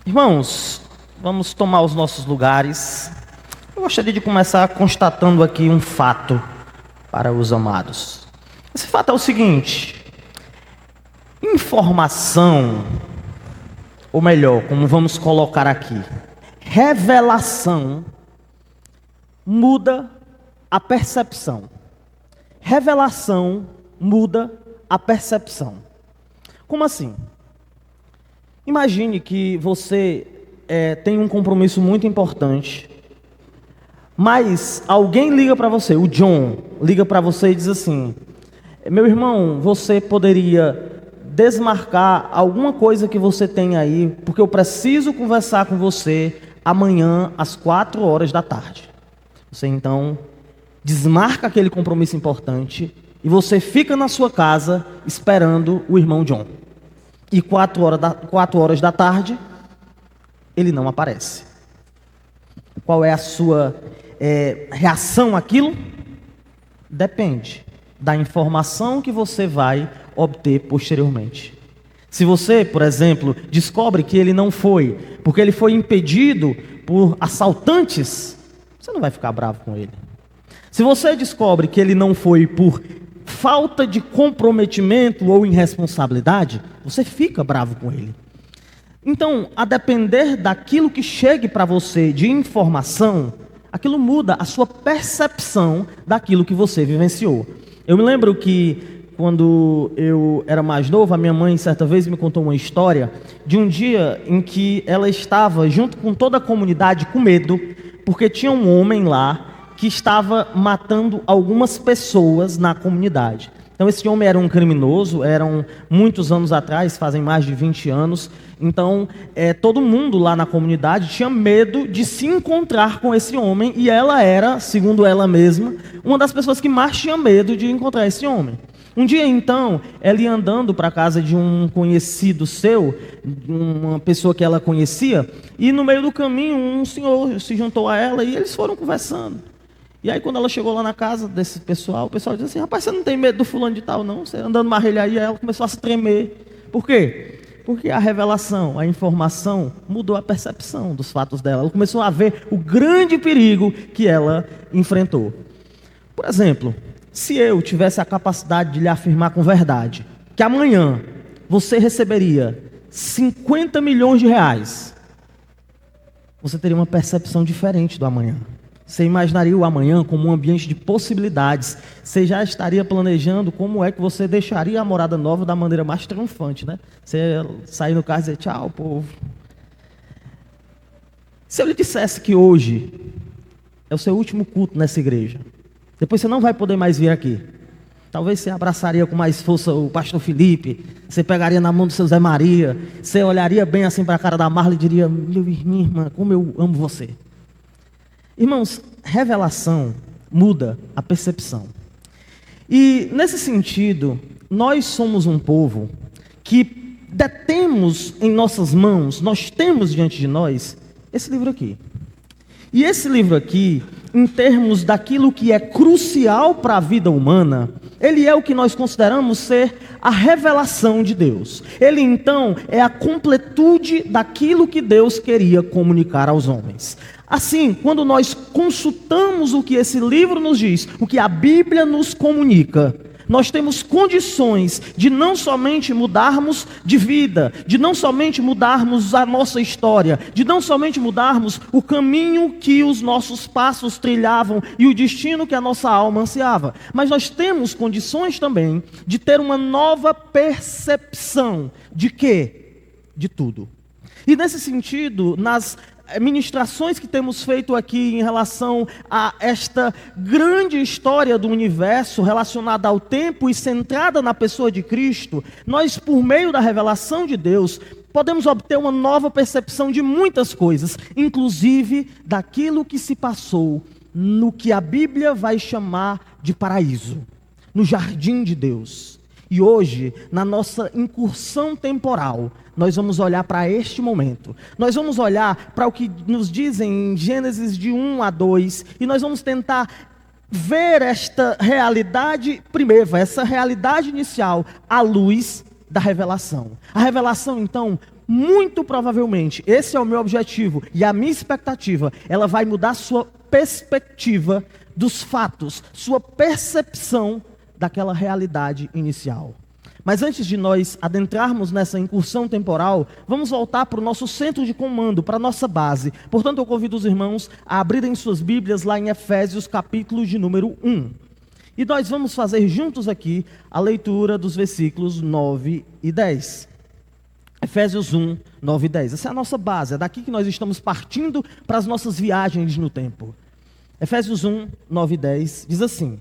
Irmãos, vamos tomar os nossos lugares. Eu gostaria de começar constatando aqui um fato para os amados. Esse fato é o seguinte: informação, ou melhor, como vamos colocar aqui, revelação muda a percepção. Revelação muda a percepção. Como assim? Imagine que você tem um compromisso muito importante, mas alguém liga para você, o John liga para você e diz assim: meu irmão, você poderia desmarcar alguma coisa que você tem aí, porque eu preciso conversar com você amanhã às 4 horas da tarde. Você então desmarca aquele compromisso importante e você fica na sua casa esperando o irmão John. E 4 horas da tarde, ele não aparece. Qual é a sua reação àquilo? Depende da informação que você vai obter posteriormente. Se você, por exemplo, descobre que ele não foi, porque ele foi impedido por assaltantes, você não vai ficar bravo com ele. Se você descobre que ele não foi por falta de comprometimento ou irresponsabilidade, você fica bravo com ele. Então, a depender daquilo que chegue para você de informação, aquilo muda a sua percepção daquilo que você vivenciou. Eu me lembro que quando eu era mais novo, a minha mãe certa vez me contou uma história de um dia em que ela estava junto com toda a comunidade com medo, porque tinha um homem lá que estava matando algumas pessoas na comunidade. Então esse homem era um criminoso, eram muitos anos atrás, fazem mais de 20 anos. Então todo mundo lá na comunidade tinha medo de se encontrar com esse homem, e ela era, segundo ela mesma, uma das pessoas que mais tinha medo de encontrar esse homem. Um dia então, ela ia andando para a casa de um conhecido seu, uma pessoa que ela conhecia, e no meio do caminho um senhor se juntou a ela e eles foram conversando. E aí quando ela chegou lá na casa desse pessoal, o pessoal disse assim: rapaz, você não tem medo do fulano de tal não? Você andando marrelha aí, ela começou a se tremer. Por quê? Porque a revelação, a informação mudou a percepção dos fatos dela. Ela começou a ver o grande perigo que ela enfrentou. Por exemplo, se eu tivesse a capacidade de lhe afirmar com verdade que amanhã você receberia 50 milhões de reais, você teria uma percepção diferente do amanhã. Você imaginaria o amanhã como um ambiente de possibilidades. Você já estaria planejando como é que você deixaria a morada nova da maneira mais triunfante, né? Você sair no carro e dizer: tchau, povo. Se eu lhe dissesse que hoje é o seu último culto nessa igreja, depois você não vai poder mais vir aqui, talvez você abraçaria com mais força o pastor Felipe, você pegaria na mão do seu Zé Maria, você olharia bem assim para a cara da Marla e diria: minha irmã, como eu amo você. Irmãos, revelação muda a percepção. E nesse sentido, nós somos um povo que detemos em nossas mãos, nós temos diante de nós esse livro aqui. E esse livro aqui, em termos daquilo que é crucial para a vida humana, ele é o que nós consideramos ser a revelação de Deus. Ele então é a completude daquilo que Deus queria comunicar aos homens. Assim, quando nós consultamos o que esse livro nos diz, o que a Bíblia nos comunica, nós temos condições de não somente mudarmos de vida, de não somente mudarmos a nossa história, de não somente mudarmos o caminho que os nossos passos trilhavam e o destino que a nossa alma ansiava, mas nós temos condições também de ter uma nova percepção de quê? De tudo. E nesse sentido, nas ministrações que temos feito aqui em relação a esta grande história do universo relacionada ao tempo e centrada na pessoa de Cristo, nós, por meio da revelação de Deus, podemos obter uma nova percepção de muitas coisas, inclusive daquilo que se passou no que a Bíblia vai chamar de paraíso, no jardim de Deus. E hoje, na nossa incursão temporal, nós vamos olhar para este momento. Nós vamos olhar para o que nos dizem em Gênesis de 1 a 2. E nós vamos tentar ver esta realidade primeira, essa realidade inicial, à luz da revelação. A revelação, então, muito provavelmente, esse é o meu objetivo e a minha expectativa, ela vai mudar sua perspectiva dos fatos, sua percepção daquela realidade inicial. Mas antes de nós adentrarmos nessa incursão temporal, vamos voltar para o nosso centro de comando, para a nossa base. Portanto, eu convido os irmãos a abrirem suas Bíblias lá em Efésios, capítulo de número 1. E nós vamos fazer juntos aqui a leitura dos versículos 9 e 10. Efésios 1, 9 e 10. Essa é a nossa base, é daqui que nós estamos partindo para as nossas viagens no tempo. Efésios 1, 9 e 10 diz assim: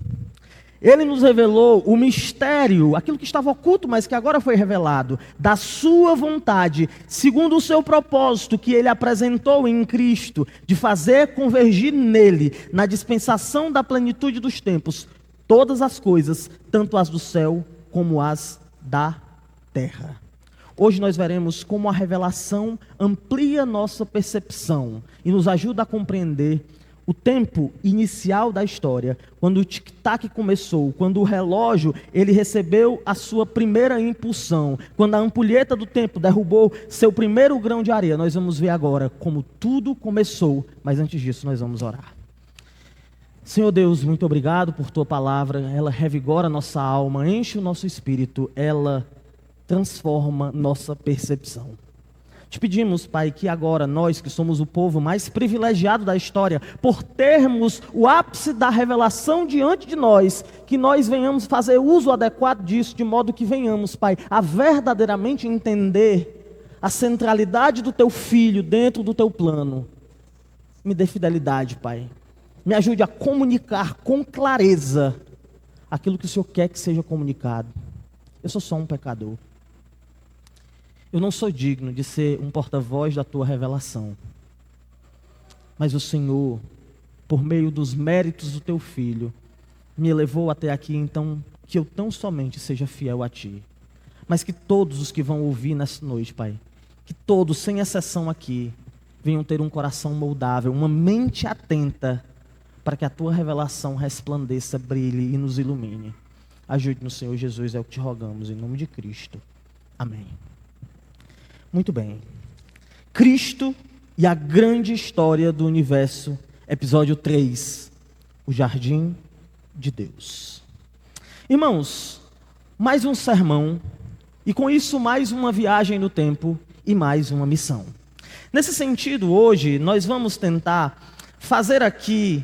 Ele nos revelou o mistério, aquilo que estava oculto, mas que agora foi revelado, da sua vontade, segundo o seu propósito que ele apresentou em Cristo, de fazer convergir nele, na dispensação da plenitude dos tempos, todas as coisas, tanto as do céu como as da terra. Hoje nós veremos como a revelação amplia nossa percepção e nos ajuda a compreender o tempo inicial da história, quando o tic-tac começou, quando o relógio ele recebeu a sua primeira impulsão, quando a ampulheta do tempo derrubou seu primeiro grão de areia. Nós vamos ver agora como tudo começou, mas antes disso nós vamos orar. Senhor Deus, muito obrigado por tua palavra, ela revigora nossa alma, enche o nosso espírito, ela transforma nossa percepção. Te pedimos, Pai, que agora nós que somos o povo mais privilegiado da história, por termos o ápice da revelação diante de nós, que nós venhamos fazer uso adequado disso, de modo que venhamos, Pai, a verdadeiramente entender a centralidade do Teu Filho dentro do Teu plano. Me dê fidelidade, Pai. Me ajude a comunicar com clareza aquilo que o Senhor quer que seja comunicado. Eu sou só um pecador. Eu não sou digno de ser um porta-voz da Tua revelação. Mas o Senhor, por meio dos méritos do Teu Filho, me elevou até aqui, então, que eu tão somente seja fiel a Ti. Mas que todos os que vão ouvir nessa noite, Pai, que todos, sem exceção aqui, venham ter um coração moldável, uma mente atenta, para que a Tua revelação resplandeça, brilhe e nos ilumine. Ajude-nos, Senhor Jesus, é o que te rogamos, em nome de Cristo. Amém. Muito bem. Cristo e a grande história do universo, episódio 3, o Jardim de Deus. Irmãos, mais um sermão, e com isso mais uma viagem no tempo e mais uma missão. Nesse sentido, hoje, nós vamos tentar fazer aqui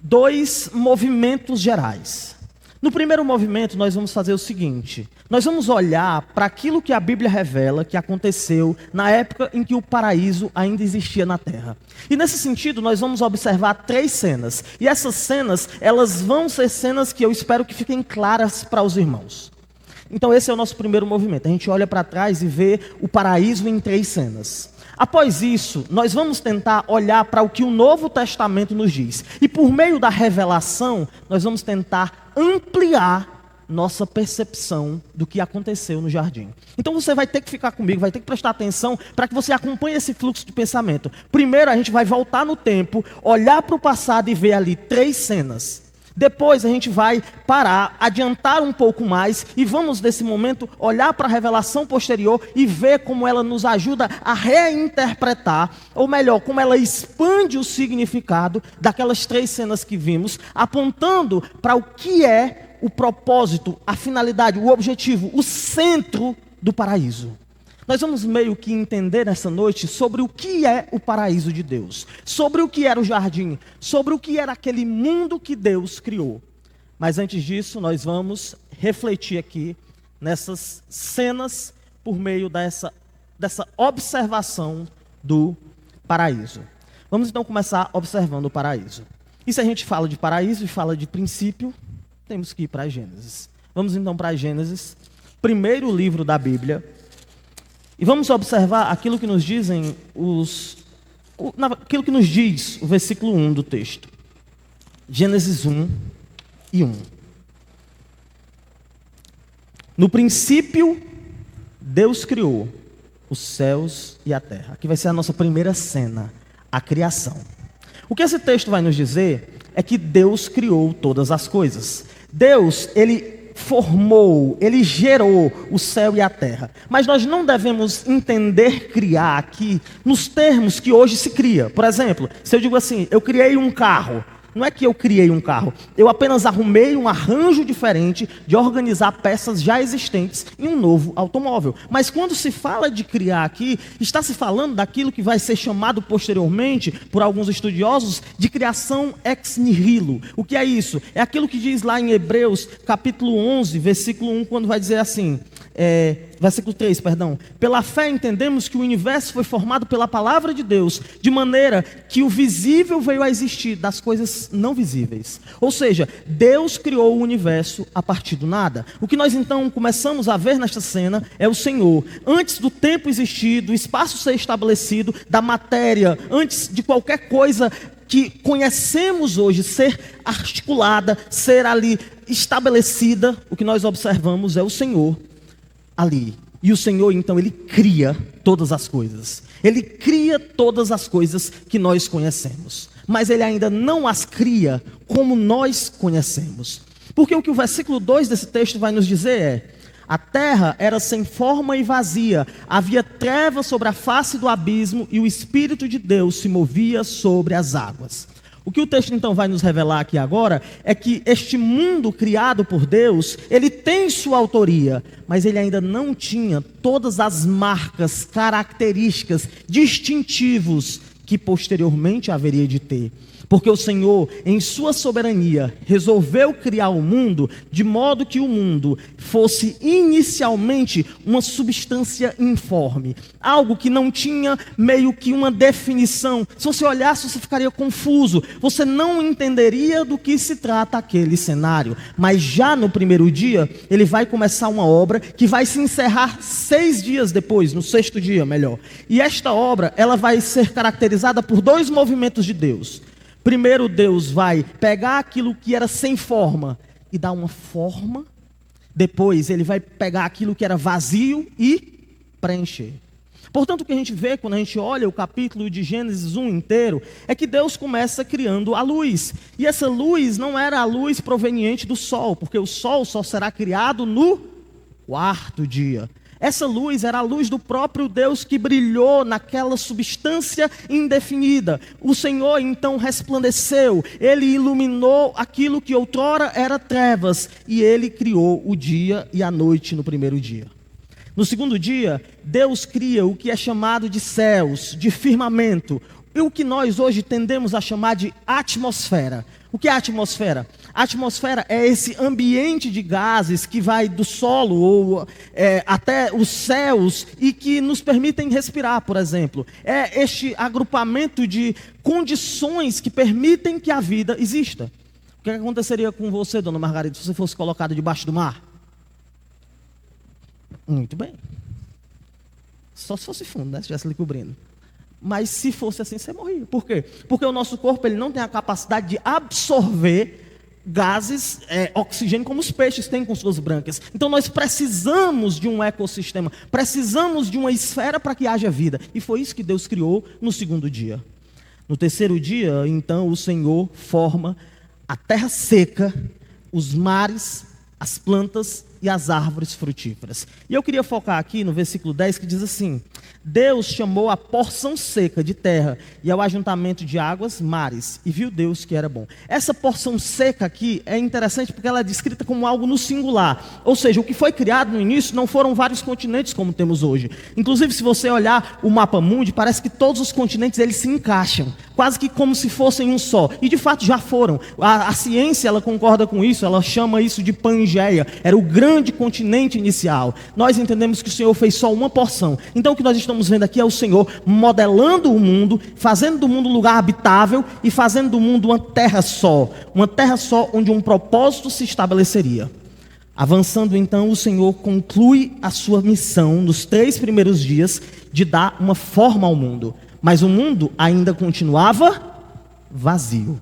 2 movimentos gerais. No primeiro movimento, nós vamos fazer o seguinte: nós vamos olhar para aquilo que a Bíblia revela que aconteceu na época em que o paraíso ainda existia na Terra. E nesse sentido, nós vamos observar 3 cenas. E essas cenas, elas vão ser cenas que eu espero que fiquem claras para os irmãos. Então esse é o nosso primeiro movimento. A gente olha para trás e vê o paraíso em 3 cenas. Após isso, nós vamos tentar olhar para o que o Novo Testamento nos diz. E por meio da revelação, nós vamos tentar ampliar nossa percepção do que aconteceu no jardim. Então você vai ter que ficar comigo, vai ter que prestar atenção para que você acompanhe esse fluxo de pensamento. Primeiro a gente vai voltar no tempo, olhar para o passado e ver ali 3 cenas. Depois a gente vai parar, adiantar um pouco mais e vamos nesse momento olhar para a revelação posterior e ver como ela nos ajuda a reinterpretar, ou melhor, como ela expande o significado daquelas 3 cenas que vimos, apontando para o que é o propósito, a finalidade, o objetivo, o centro do paraíso. Nós vamos meio que entender nessa noite sobre o que é o paraíso de Deus, sobre o que era o jardim, sobre o que era aquele mundo que Deus criou. Mas antes disso, nós vamos refletir aqui nessas cenas por meio dessa observação do paraíso. Vamos então começar observando o paraíso. E se a gente fala de paraíso e fala de princípio, temos que ir para Gênesis. Vamos então para Gênesis, primeiro livro da Bíblia. E vamos observar aquilo que nos dizem aquilo que nos diz o versículo 1 do texto. Gênesis 1 e 1. No princípio, Deus criou os céus e a terra. Aqui vai ser a nossa primeira cena, a criação. O que esse texto vai nos dizer é que Deus criou todas as coisas. Deus, ele formou, ele gerou o céu e a terra. Mas nós não devemos entender criar aqui nos termos que hoje se cria. Por exemplo, se eu digo assim, eu criei um carro. Não é que eu criei um carro, eu apenas arrumei um arranjo diferente de organizar peças já existentes em um novo automóvel. Mas quando se fala de criar aqui, está se falando daquilo que vai ser chamado posteriormente, por alguns estudiosos, de criação ex nihilo. O que é isso? É aquilo que diz lá em Hebreus, capítulo 11, versículo 1, quando vai dizer assim... versículo 3, perdão. Pela fé entendemos que o universo foi formado pela palavra de Deus, de maneira que o visível veio a existir das coisas não visíveis. Ou seja, Deus criou o universo a partir do nada. O que nós então começamos a ver nesta cena é o Senhor, antes do tempo existir, do espaço ser estabelecido, da matéria, antes de qualquer coisa que conhecemos hoje ser articulada, ser ali estabelecida, o que nós observamos é o Senhor ali. E o Senhor, então, ele cria todas as coisas. Ele cria todas as coisas que nós conhecemos. Mas ele ainda não as cria como nós conhecemos. Porque o que o versículo 2 desse texto vai nos dizer é: a terra era sem forma e vazia, havia trevas sobre a face do abismo e o Espírito de Deus se movia sobre as águas. O que o texto então vai nos revelar aqui agora é que este mundo criado por Deus, ele tem sua autoria, mas ele ainda não tinha todas as marcas, características, distintivos que posteriormente haveria de ter. Porque o Senhor, em sua soberania, resolveu criar o mundo de modo que o mundo fosse inicialmente uma substância informe. Algo que não tinha meio que uma definição. Se você olhasse, você ficaria confuso. Você não entenderia do que se trata aquele cenário. Mas já no primeiro dia, ele vai começar uma obra que vai se encerrar 6 dias depois, no 6º dia, melhor. E esta obra, ela vai ser caracterizada por 2 movimentos de Deus. Primeiro, Deus vai pegar aquilo que era sem forma e dar uma forma. Depois, ele vai pegar aquilo que era vazio e preencher. Portanto, o que a gente vê quando a gente olha o capítulo de Gênesis 1 inteiro, é que Deus começa criando a luz. E essa luz não era a luz proveniente do sol, porque o sol só será criado no 4º dia. Essa luz era a luz do próprio Deus que brilhou naquela substância indefinida. O Senhor então resplandeceu, ele iluminou aquilo que outrora era trevas, e ele criou o dia e a noite no primeiro dia. No 2º dia, Deus cria o que é chamado de céus, de firmamento, e o que nós hoje tendemos a chamar de atmosfera. O que é a atmosfera? A atmosfera é esse ambiente de gases que vai do solo ou até os céus e que nos permitem respirar, por exemplo. É este agrupamento de condições que permitem que a vida exista. O que aconteceria com você, dona Margarida, se você fosse colocada debaixo do mar? Muito bem. Só se fosse fundo, né? Se estivesse lhe cobrindo. Mas se fosse assim, você morria. Por quê? Porque o nosso corpo ele não tem a capacidade de absorver gases, oxigênio, como os peixes têm com suas brânquias. Então nós precisamos de um ecossistema, precisamos de uma esfera para que haja vida. E foi isso que Deus criou no 2º dia. No 3º dia, então, o Senhor forma a terra seca, os mares, as plantas e as árvores frutíferas. E eu queria focar aqui no versículo 10 que diz assim: Deus chamou a porção seca de terra e ao ajuntamento de águas, mares, e viu Deus que era bom. Essa porção seca aqui é interessante porque ela é descrita como algo no singular. Ou seja, o que foi criado no início não foram vários continentes como temos hoje. Inclusive, se você olhar o mapa mundi, parece que todos os continentes eles se encaixam, quase que como se fossem um só. E de fato já foram. A ciência ela concorda com isso, ela chama isso de Pangeia. Era o grande continente inicial. Nós entendemos que o Senhor fez só uma porção. Então o que nós estamos vendo aqui é o Senhor modelando o mundo, fazendo do mundo um lugar habitável e fazendo do mundo uma terra só onde um propósito se estabeleceria. Avançando então, o Senhor conclui a sua missão nos 3 primeiros dias de dar uma forma ao mundo, mas o mundo ainda continuava vazio.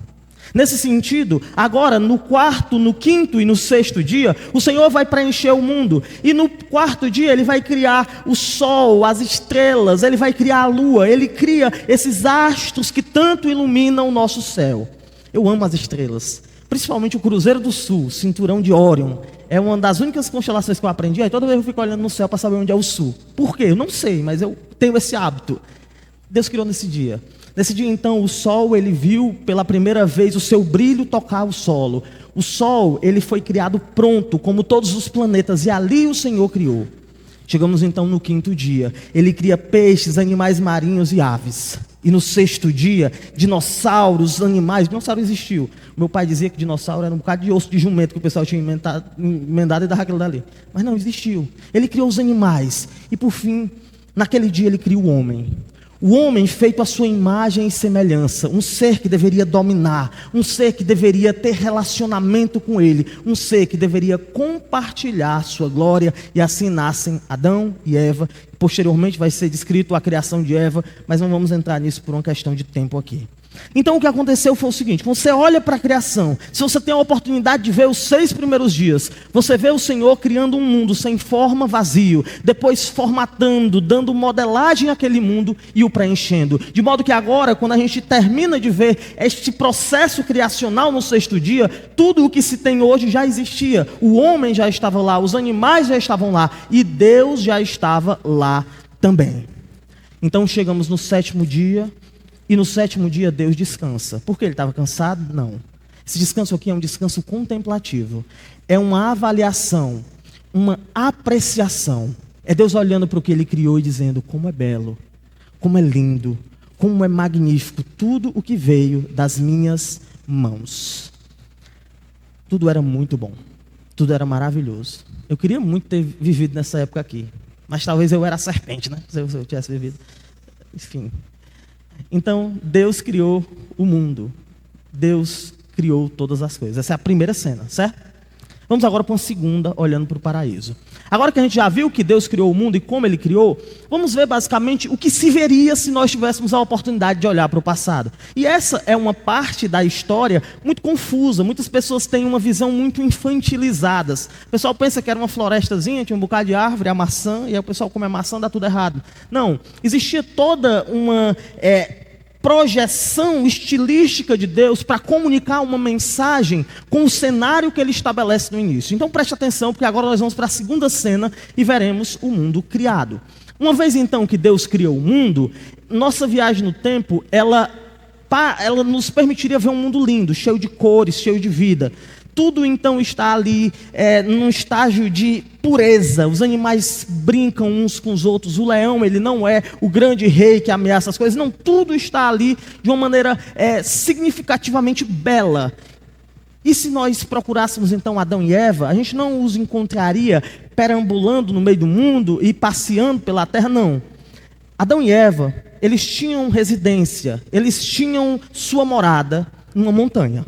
Nesse sentido, agora no 4º, no 5º e no 6º dia, o Senhor vai preencher o mundo. E no 4º dia ele vai criar o sol, as estrelas, ele vai criar a lua, ele cria esses astros que tanto iluminam o nosso céu. Eu amo as estrelas, principalmente o Cruzeiro do Sul, cinturão de Órion. é uma das únicas constelações que eu aprendi. Aí toda vez eu fico olhando no céu para saber onde é o sul. Por quê? Eu não sei, mas eu tenho esse hábito. Deus criou nesse dia. Nesse dia, então, o sol, ele viu pela primeira vez o seu brilho tocar o solo. O sol, ele foi criado pronto, como todos os planetas, e ali o Senhor criou. Chegamos, então, no quinto dia. Ele cria peixes, animais marinhos e aves. E no sexto dia, dinossauros, animais. Dinossauro existiu. Meu pai dizia que dinossauro era um bocado de osso de jumento que o pessoal tinha emendado e dava aquilo dali. Mas não, existiu. Ele criou os animais. E, por fim, naquele dia, ele cria o homem. O homem feito à sua imagem e semelhança, um ser que deveria dominar, um ser que deveria ter relacionamento com ele, um ser que deveria compartilhar sua glória, e assim nascem Adão e Eva. Posteriormente vai ser descrito a criação de Eva, mas não vamos entrar nisso por uma questão de tempo aqui. Então o que aconteceu foi o seguinte: quando você olha para a criação, se você tem a oportunidade de ver os 6 primeiros dias, você vê o Senhor criando um mundo sem forma, vazio, depois formatando, dando modelagem àquele mundo e o preenchendo, de modo que agora, quando a gente termina de ver este processo criacional no sexto dia, tudo o que se tem hoje já existia. O homem já estava lá, os animais já estavam lá, e Deus já estava lá também. Então chegamos no sétimo dia. E no sétimo dia Deus descansa. Por que ele estava cansado? Não. Esse descanso aqui é um descanso contemplativo. É uma avaliação, uma apreciação. É Deus olhando para o que ele criou e dizendo: como é belo, como é lindo, como é magnífico tudo o que veio das minhas mãos. Tudo era muito bom. Tudo era maravilhoso. Eu queria muito ter vivido nessa época aqui. Mas talvez eu era a serpente, né? Se eu tivesse vivido. Enfim. Então, Deus criou o mundo. Deus criou todas as coisas. Essa é a primeira cena, certo? Vamos agora para uma segunda, olhando para o paraíso. Agora que a gente já viu que Deus criou o mundo e como Ele criou, vamos ver basicamente o que se veria se nós tivéssemos a oportunidade de olhar para o passado. E essa é uma parte da história muito confusa. Muitas pessoas têm uma visão muito infantilizada. O pessoal pensa que era uma florestazinha, tinha um bocado de árvore, a maçã, e aí o pessoal come a maçã, dá tudo errado. Não, existia toda uma projeção estilística de Deus para comunicar uma mensagem com o cenário que ele estabelece no início. Então preste atenção, porque agora nós vamos para a segunda cena e veremos o mundo criado. Uma vez então que Deus criou o mundo, nossa viagem no tempo, ela nos permitiria ver um mundo lindo, cheio de cores, cheio de vida. Tudo então está ali num estágio de pureza. Os animais brincam uns com os outros. O leão, ele não é o grande rei que ameaça as coisas. Não, tudo está ali de uma maneira significativamente bela. E se nós procurássemos então Adão e Eva, a gente não os encontraria perambulando no meio do mundo e passeando pela terra, não. Adão e Eva, eles tinham residência, eles tinham sua morada numa montanha.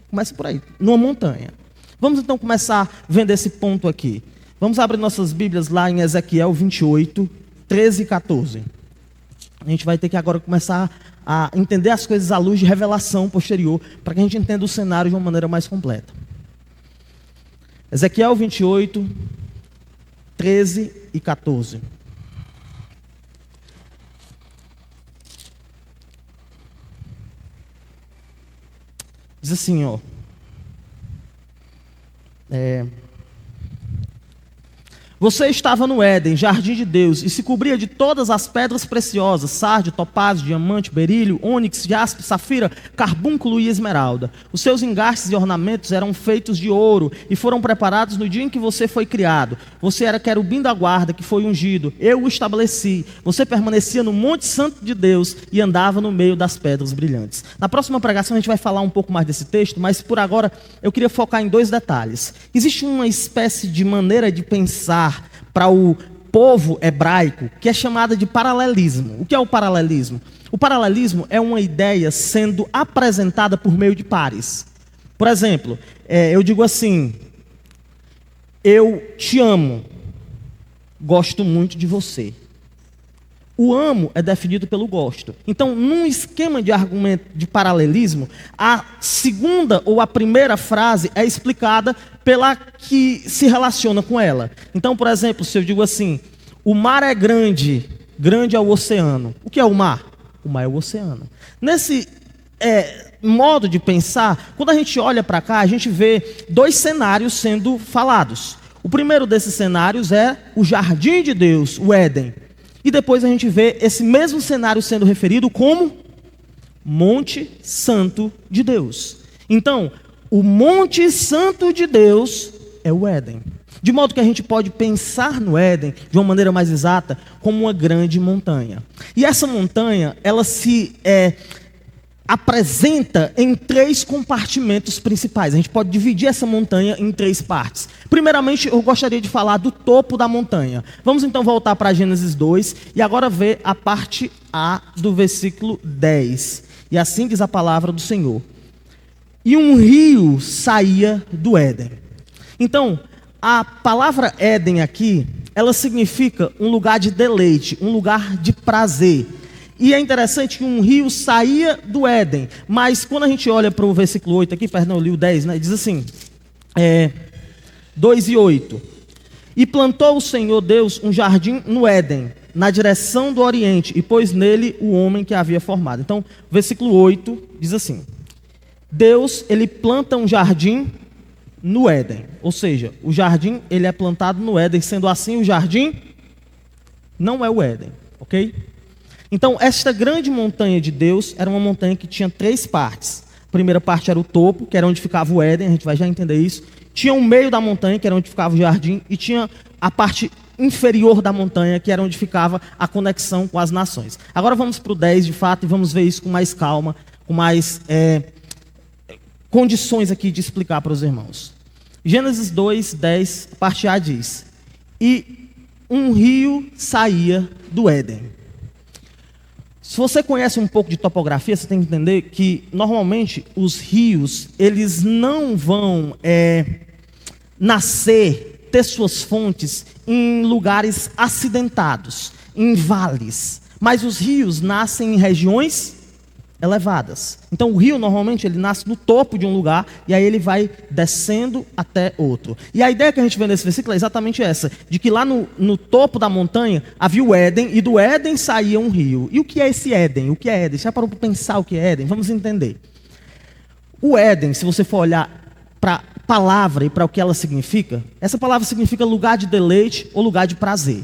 Começa por aí, numa montanha. Vamos então começar vendo esse ponto aqui. Vamos abrir nossas Bíblias lá em Ezequiel 28, 13 e 14. A gente vai ter que agora começar a entender as coisas à luz de revelação posterior, para que a gente entenda o cenário de uma maneira mais completa. Ezequiel 28, 13 e 14. Diz assim, ó. Você estava no Éden, jardim de Deus, e se cobria de todas as pedras preciosas: sardio, topázio, diamante, berílio, ônix, jaspe, safira, carbúnculo e esmeralda. Os seus engastes e ornamentos eram feitos de ouro e foram preparados no dia em que você foi criado. Você era querubim da guarda que foi ungido. Eu o estabeleci. Você permanecia no Monte Santo de Deus e andava no meio das pedras brilhantes. Na próxima pregação a gente vai falar um pouco mais desse texto, mas por agora eu queria focar em 2 detalhes. Existe uma espécie de maneira de pensar para o povo hebraico que é chamada de paralelismo. O que é o paralelismo? O paralelismo é uma ideia sendo apresentada por meio de pares. Por exemplo, eu digo assim: eu te amo, gosto muito de você. O amo é definido pelo gosto. Então, num esquema de argumento de paralelismo, a segunda ou a primeira frase é explicada pela que se relaciona com ela. Então, por exemplo, se eu digo assim: o mar é grande, grande é o oceano. O que é o mar? O mar é o oceano. modo de pensar, quando a gente olha para cá, a gente vê dois cenários sendo falados. O primeiro desses cenários é o jardim de Deus, o Éden. E depois a gente vê esse mesmo cenário sendo referido como Monte Santo de Deus. Então, o Monte Santo de Deus é o Éden. De modo que a gente pode pensar no Éden, de uma maneira mais exata, como uma grande montanha. E essa montanha, ela se apresenta em três compartimentos principais. A gente pode dividir essa montanha em três partes. Primeiramente, eu gostaria de falar do topo da montanha. Vamos então voltar para Gênesis 2 e agora ver a parte A do versículo 10. E assim diz a palavra do Senhor. E um rio saía do Éden. Então, a palavra Éden aqui, ela significa um lugar de deleite, um lugar de prazer. E é interessante que um rio saía do Éden, mas quando a gente olha para o versículo 8 aqui, perdão, eu li o 10, né, diz assim, 2 e 8. E plantou o Senhor Deus um jardim no Éden, na direção do Oriente, e pôs nele o homem que havia formado. Então, versículo 8 diz assim, Deus, ele planta um jardim no Éden, ou seja, o jardim, ele é plantado no Éden, sendo assim o jardim não é o Éden, ok? Então, esta grande montanha de Deus era uma montanha que tinha três partes. A primeira parte era o topo, que era onde ficava o Éden, a gente vai já entender isso. Tinha o meio da montanha, que era onde ficava o jardim, e tinha a parte inferior da montanha, que era onde ficava a conexão com as nações. Agora vamos para o 10, de fato, e vamos ver isso com mais calma, com mais condições aqui de explicar para os irmãos. Gênesis 2, 10, parte A diz, e um rio saía do Éden. Se você conhece um pouco de topografia, você tem que entender que, normalmente, os rios, eles não vão nascer, ter suas fontes em lugares acidentados, em vales. Mas os rios nascem em regiões elevadas. Então, o rio, normalmente, ele nasce no topo de um lugar, e aí ele vai descendo até outro. E a ideia que a gente vê nesse versículo é exatamente essa, de que lá no topo da montanha havia o Éden, e do Éden saía um rio. E o que é esse Éden? O que é Éden? Já parou para pensar o que é Éden? Vamos entender. O Éden, se você for olhar para a palavra e para o que ela significa, essa palavra significa lugar de deleite ou lugar de prazer.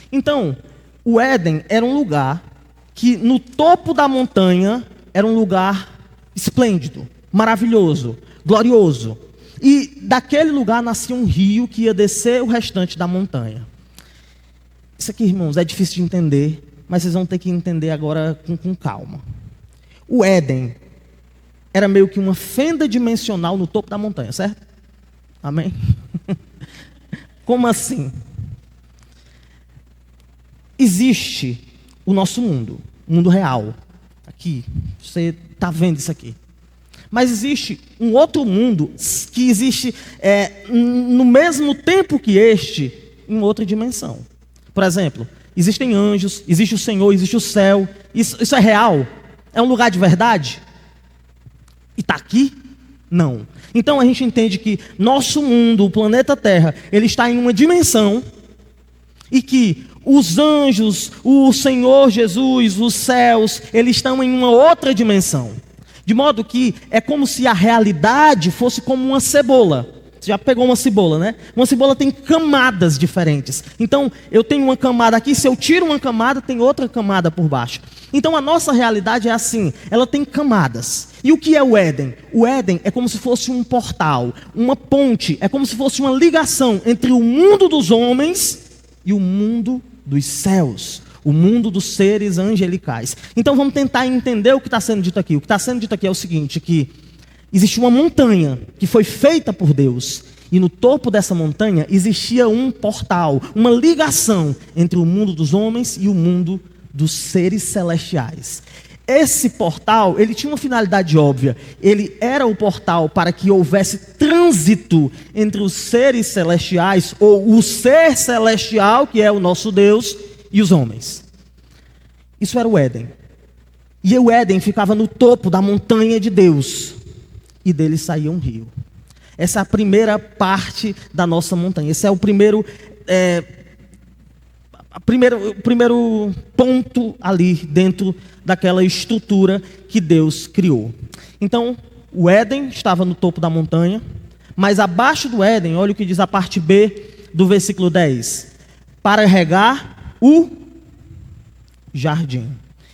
Então, o Éden era um lugar que no topo da montanha era um lugar esplêndido, maravilhoso, glorioso. E daquele lugar nascia um rio que ia descer o restante da montanha. Isso aqui, irmãos, é difícil de entender, mas vocês vão ter que entender agora com calma. O Éden era meio que uma fenda dimensional no topo da montanha, certo? Amém? Como assim? Existe o nosso mundo, o mundo real. Aqui, você está vendo isso aqui. Mas existe um outro mundo que existe no mesmo tempo que este, em outra dimensão. Por exemplo, existem anjos, existe o Senhor, existe o céu. Isso é real? É um lugar de verdade? E está aqui? Não. Então a gente entende que nosso mundo, o planeta Terra, ele está em uma dimensão e que os anjos, o Senhor Jesus, os céus, eles estão em uma outra dimensão. De modo que é como se a realidade fosse como uma cebola. Você já pegou uma cebola, né? Uma cebola tem camadas diferentes. Então, eu tenho uma camada aqui, se eu tiro uma camada, tem outra camada por baixo. Então, a nossa realidade é assim, ela tem camadas. E o que é o Éden? O Éden é como se fosse um portal, uma ponte, é como se fosse uma ligação entre o mundo dos homens e o mundo dos céus, o mundo dos seres angelicais. Então vamos tentar entender o que está sendo dito aqui. O que está sendo dito aqui é o seguinte, que existe uma montanha que foi feita por Deus, e no topo dessa montanha existia um portal, uma ligação entre o mundo dos homens e o mundo dos seres celestiais. Esse portal, ele tinha uma finalidade óbvia. Ele era o portal para que houvesse trânsito entre os seres celestiais, ou o ser celestial, que é o nosso Deus, e os homens. Isso era o Éden. E o Éden ficava no topo da montanha de Deus. E dele saía um rio. Essa é a primeira parte da nossa montanha. Esse é o primeiro o primeiro ponto ali dentro daquela estrutura que Deus criou. Então, o Éden estava no topo da montanha, mas abaixo do Éden, olha o que diz a parte B do versículo 10: para regar o jardim.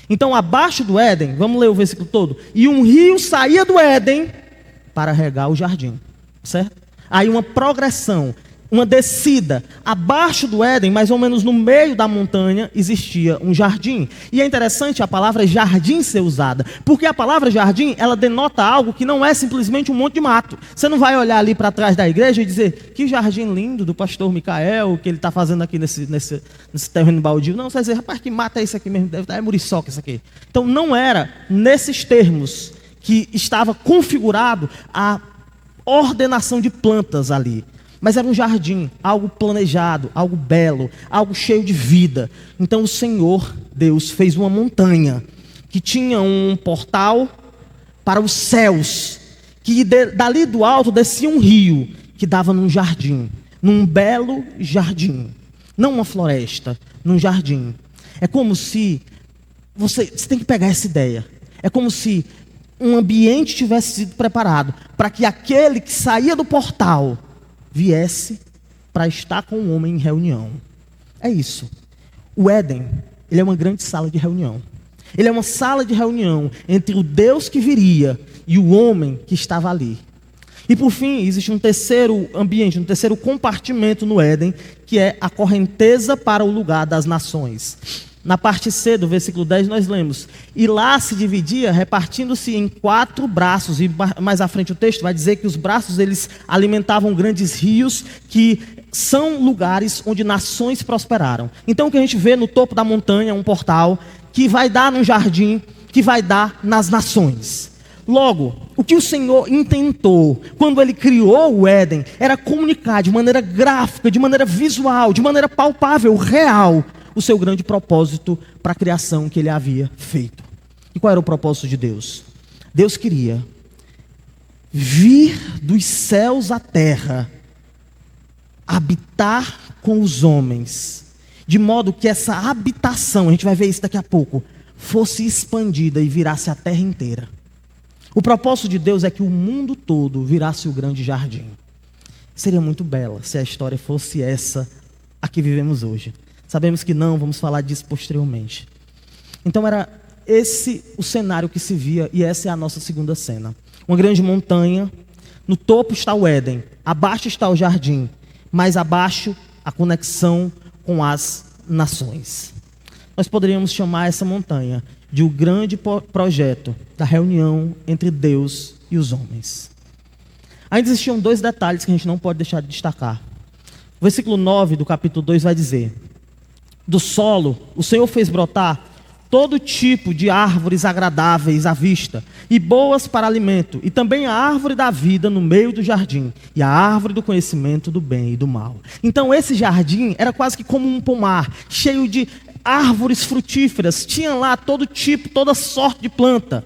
Então, abaixo do Éden, vamos ler o versículo todo: e um rio saía do Éden para regar o jardim, certo? Aí uma progressão, uma descida. Abaixo do Éden, mais ou menos no meio da montanha, existia um jardim. E é interessante a palavra jardim ser usada, porque a palavra jardim, ela denota algo que não é simplesmente um monte de mato. Você não vai olhar ali para trás da igreja e dizer: que jardim lindo do pastor Micael, que ele está fazendo aqui nesse terreno baldio. Não, você vai dizer: rapaz, que mata é isso aqui mesmo? É muriçoca isso aqui. Então não era nesses termos que estava configurado a ordenação de plantas ali. Mas era um jardim, algo planejado, algo belo, algo cheio de vida. Então o Senhor, Deus, fez uma montanha que tinha um portal para os céus, que dali do alto descia um rio que dava num jardim, num belo jardim. Não uma floresta, num jardim. É como se, você tem que pegar essa ideia, é como se um ambiente tivesse sido preparado para que aquele que saía do portal viesse para estar com o homem em reunião. É isso. O Éden, ele é uma grande sala de reunião. Ele é uma sala de reunião entre o Deus que viria e o homem que estava ali. E por fim, existe um terceiro ambiente, um terceiro compartimento no Éden, que é a correnteza para o lugar das nações. Na parte C do versículo 10 nós lemos: e lá se dividia, repartindo-se em 4 braços, e mais à frente o texto vai dizer que os braços eles alimentavam grandes rios, que são lugares onde nações prosperaram. Então o que a gente vê no topo da montanha, um portal, que vai dar no jardim, que vai dar nas nações. Logo, o que o Senhor intentou, quando Ele criou o Éden, era comunicar de maneira gráfica, de maneira visual, de maneira palpável, real, o seu grande propósito para a criação que Ele havia feito. E qual era o propósito de Deus? Deus queria vir dos céus à terra, habitar com os homens, de modo que essa habitação, a gente vai ver isso daqui a pouco, fosse expandida e virasse a terra inteira. O propósito de Deus é que o mundo todo virasse o grande jardim. Seria muito bela se a história fosse essa a que vivemos hoje. Sabemos que não, vamos falar disso posteriormente. Então era esse o cenário que se via, e essa é a nossa segunda cena. Uma grande montanha, no topo está o Éden, abaixo está o jardim, mais abaixo a conexão com as nações. Nós poderíamos chamar essa montanha de o grande projeto da reunião entre Deus e os homens. Ainda existiam 2 detalhes que a gente não pode deixar de destacar. O versículo 9 do capítulo 2 vai dizer: do solo o Senhor fez brotar todo tipo de árvores agradáveis à vista e boas para alimento, e também a árvore da vida no meio do jardim, e a árvore do conhecimento do bem e do mal. Então esse jardim era quase que como um pomar, cheio de árvores frutíferas, tinha lá todo tipo, toda sorte de planta.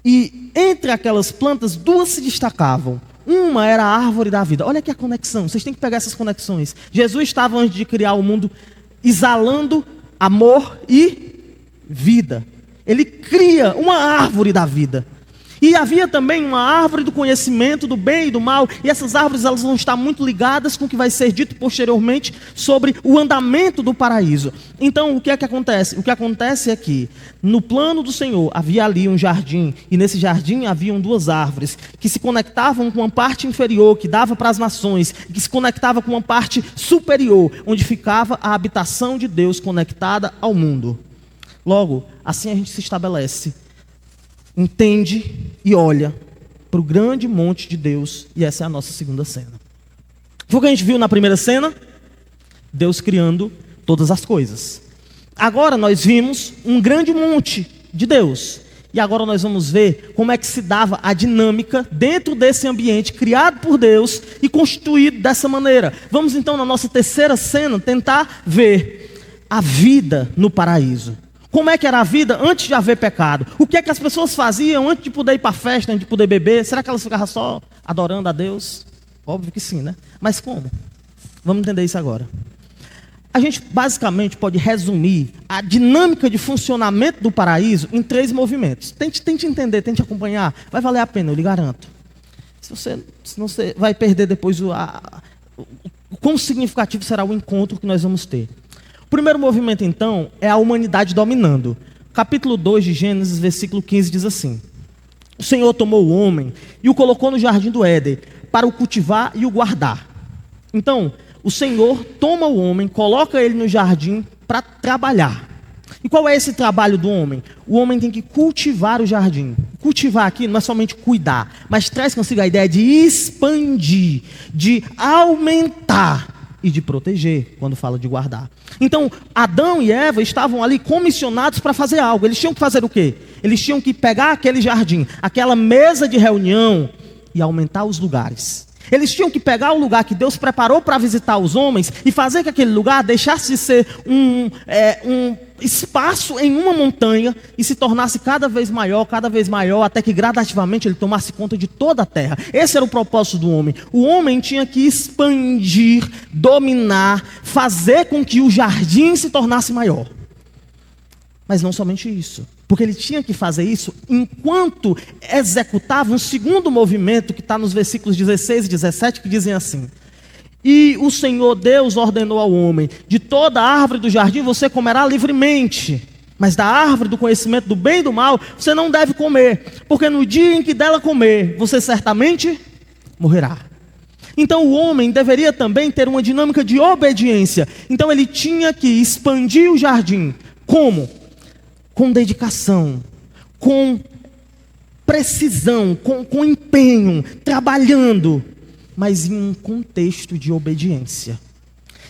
E entre aquelas plantas, 2 se destacavam. Uma era a árvore da vida. Olha aqui a conexão, vocês têm que pegar essas conexões. Jesus estava, antes de criar o mundo, exalando amor e vida. Ele cria uma árvore da vida. E havia também uma árvore do conhecimento do bem e do mal. E essas árvores elas vão estar muito ligadas com o que vai ser dito posteriormente sobre o andamento do paraíso. Então o que é que acontece? O que acontece é que no plano do Senhor havia ali um jardim. E nesse jardim haviam 2 árvores que se conectavam com uma parte inferior que dava para as nações, que se conectava com uma parte superior, onde ficava a habitação de Deus conectada ao mundo. Logo, assim a gente se estabelece, entende e olha para o grande monte de Deus, e essa é a nossa segunda cena. Foi o que a gente viu na primeira cena? Deus criando todas as coisas. Agora nós vimos um grande monte de Deus, e agora nós vamos ver como é que se dava a dinâmica dentro desse ambiente criado por Deus e constituído dessa maneira. Vamos então na nossa terceira cena tentar ver a vida no paraíso. Como é que era a vida antes de haver pecado? O que é que as pessoas faziam antes de poder ir para a festa, antes de poder beber? Será que elas ficavam só adorando a Deus? Óbvio que sim, né? Mas como? Vamos entender isso agora. A gente basicamente pode resumir a dinâmica de funcionamento do paraíso em 3 movimentos. Tente entender, tente acompanhar. Vai valer a pena, eu lhe garanto. Senão você vai perder depois o quão significativo será o encontro que nós vamos ter. O primeiro movimento, então, é a humanidade dominando. Capítulo 2 de Gênesis, versículo 15, diz assim: o Senhor tomou o homem e o colocou no jardim do Éden para o cultivar e o guardar. Então, o Senhor toma o homem, coloca ele no jardim para trabalhar. E qual é esse trabalho do homem? O homem tem que cultivar o jardim. Cultivar aqui não é somente cuidar, mas traz consigo a ideia de expandir, de aumentar e de proteger, quando fala de guardar. Então, Adão e Eva estavam ali comissionados para fazer algo. Eles tinham que fazer o quê? Eles tinham que pegar aquele jardim, aquela mesa de reunião e aumentar os lugares. Eles tinham que pegar o lugar que Deus preparou para visitar os homens e fazer que aquele lugar deixasse de ser um espaço em uma montanha e se tornasse cada vez maior, até que gradativamente ele tomasse conta de toda a terra. Esse era o propósito do homem. O homem tinha que expandir, dominar, fazer com que o jardim se tornasse maior. Mas não somente isso. Porque ele tinha que fazer isso enquanto executava um segundo movimento que está nos versículos 16 e 17, que dizem assim: e o Senhor Deus ordenou ao homem: de toda árvore do jardim você comerá livremente, mas da árvore do conhecimento do bem e do mal você não deve comer, porque no dia em que dela comer, você certamente morrerá. Então o homem deveria também ter uma dinâmica de obediência. Então ele tinha que expandir o jardim. Como? Com dedicação, com precisão, com empenho, trabalhando, mas em um contexto de obediência.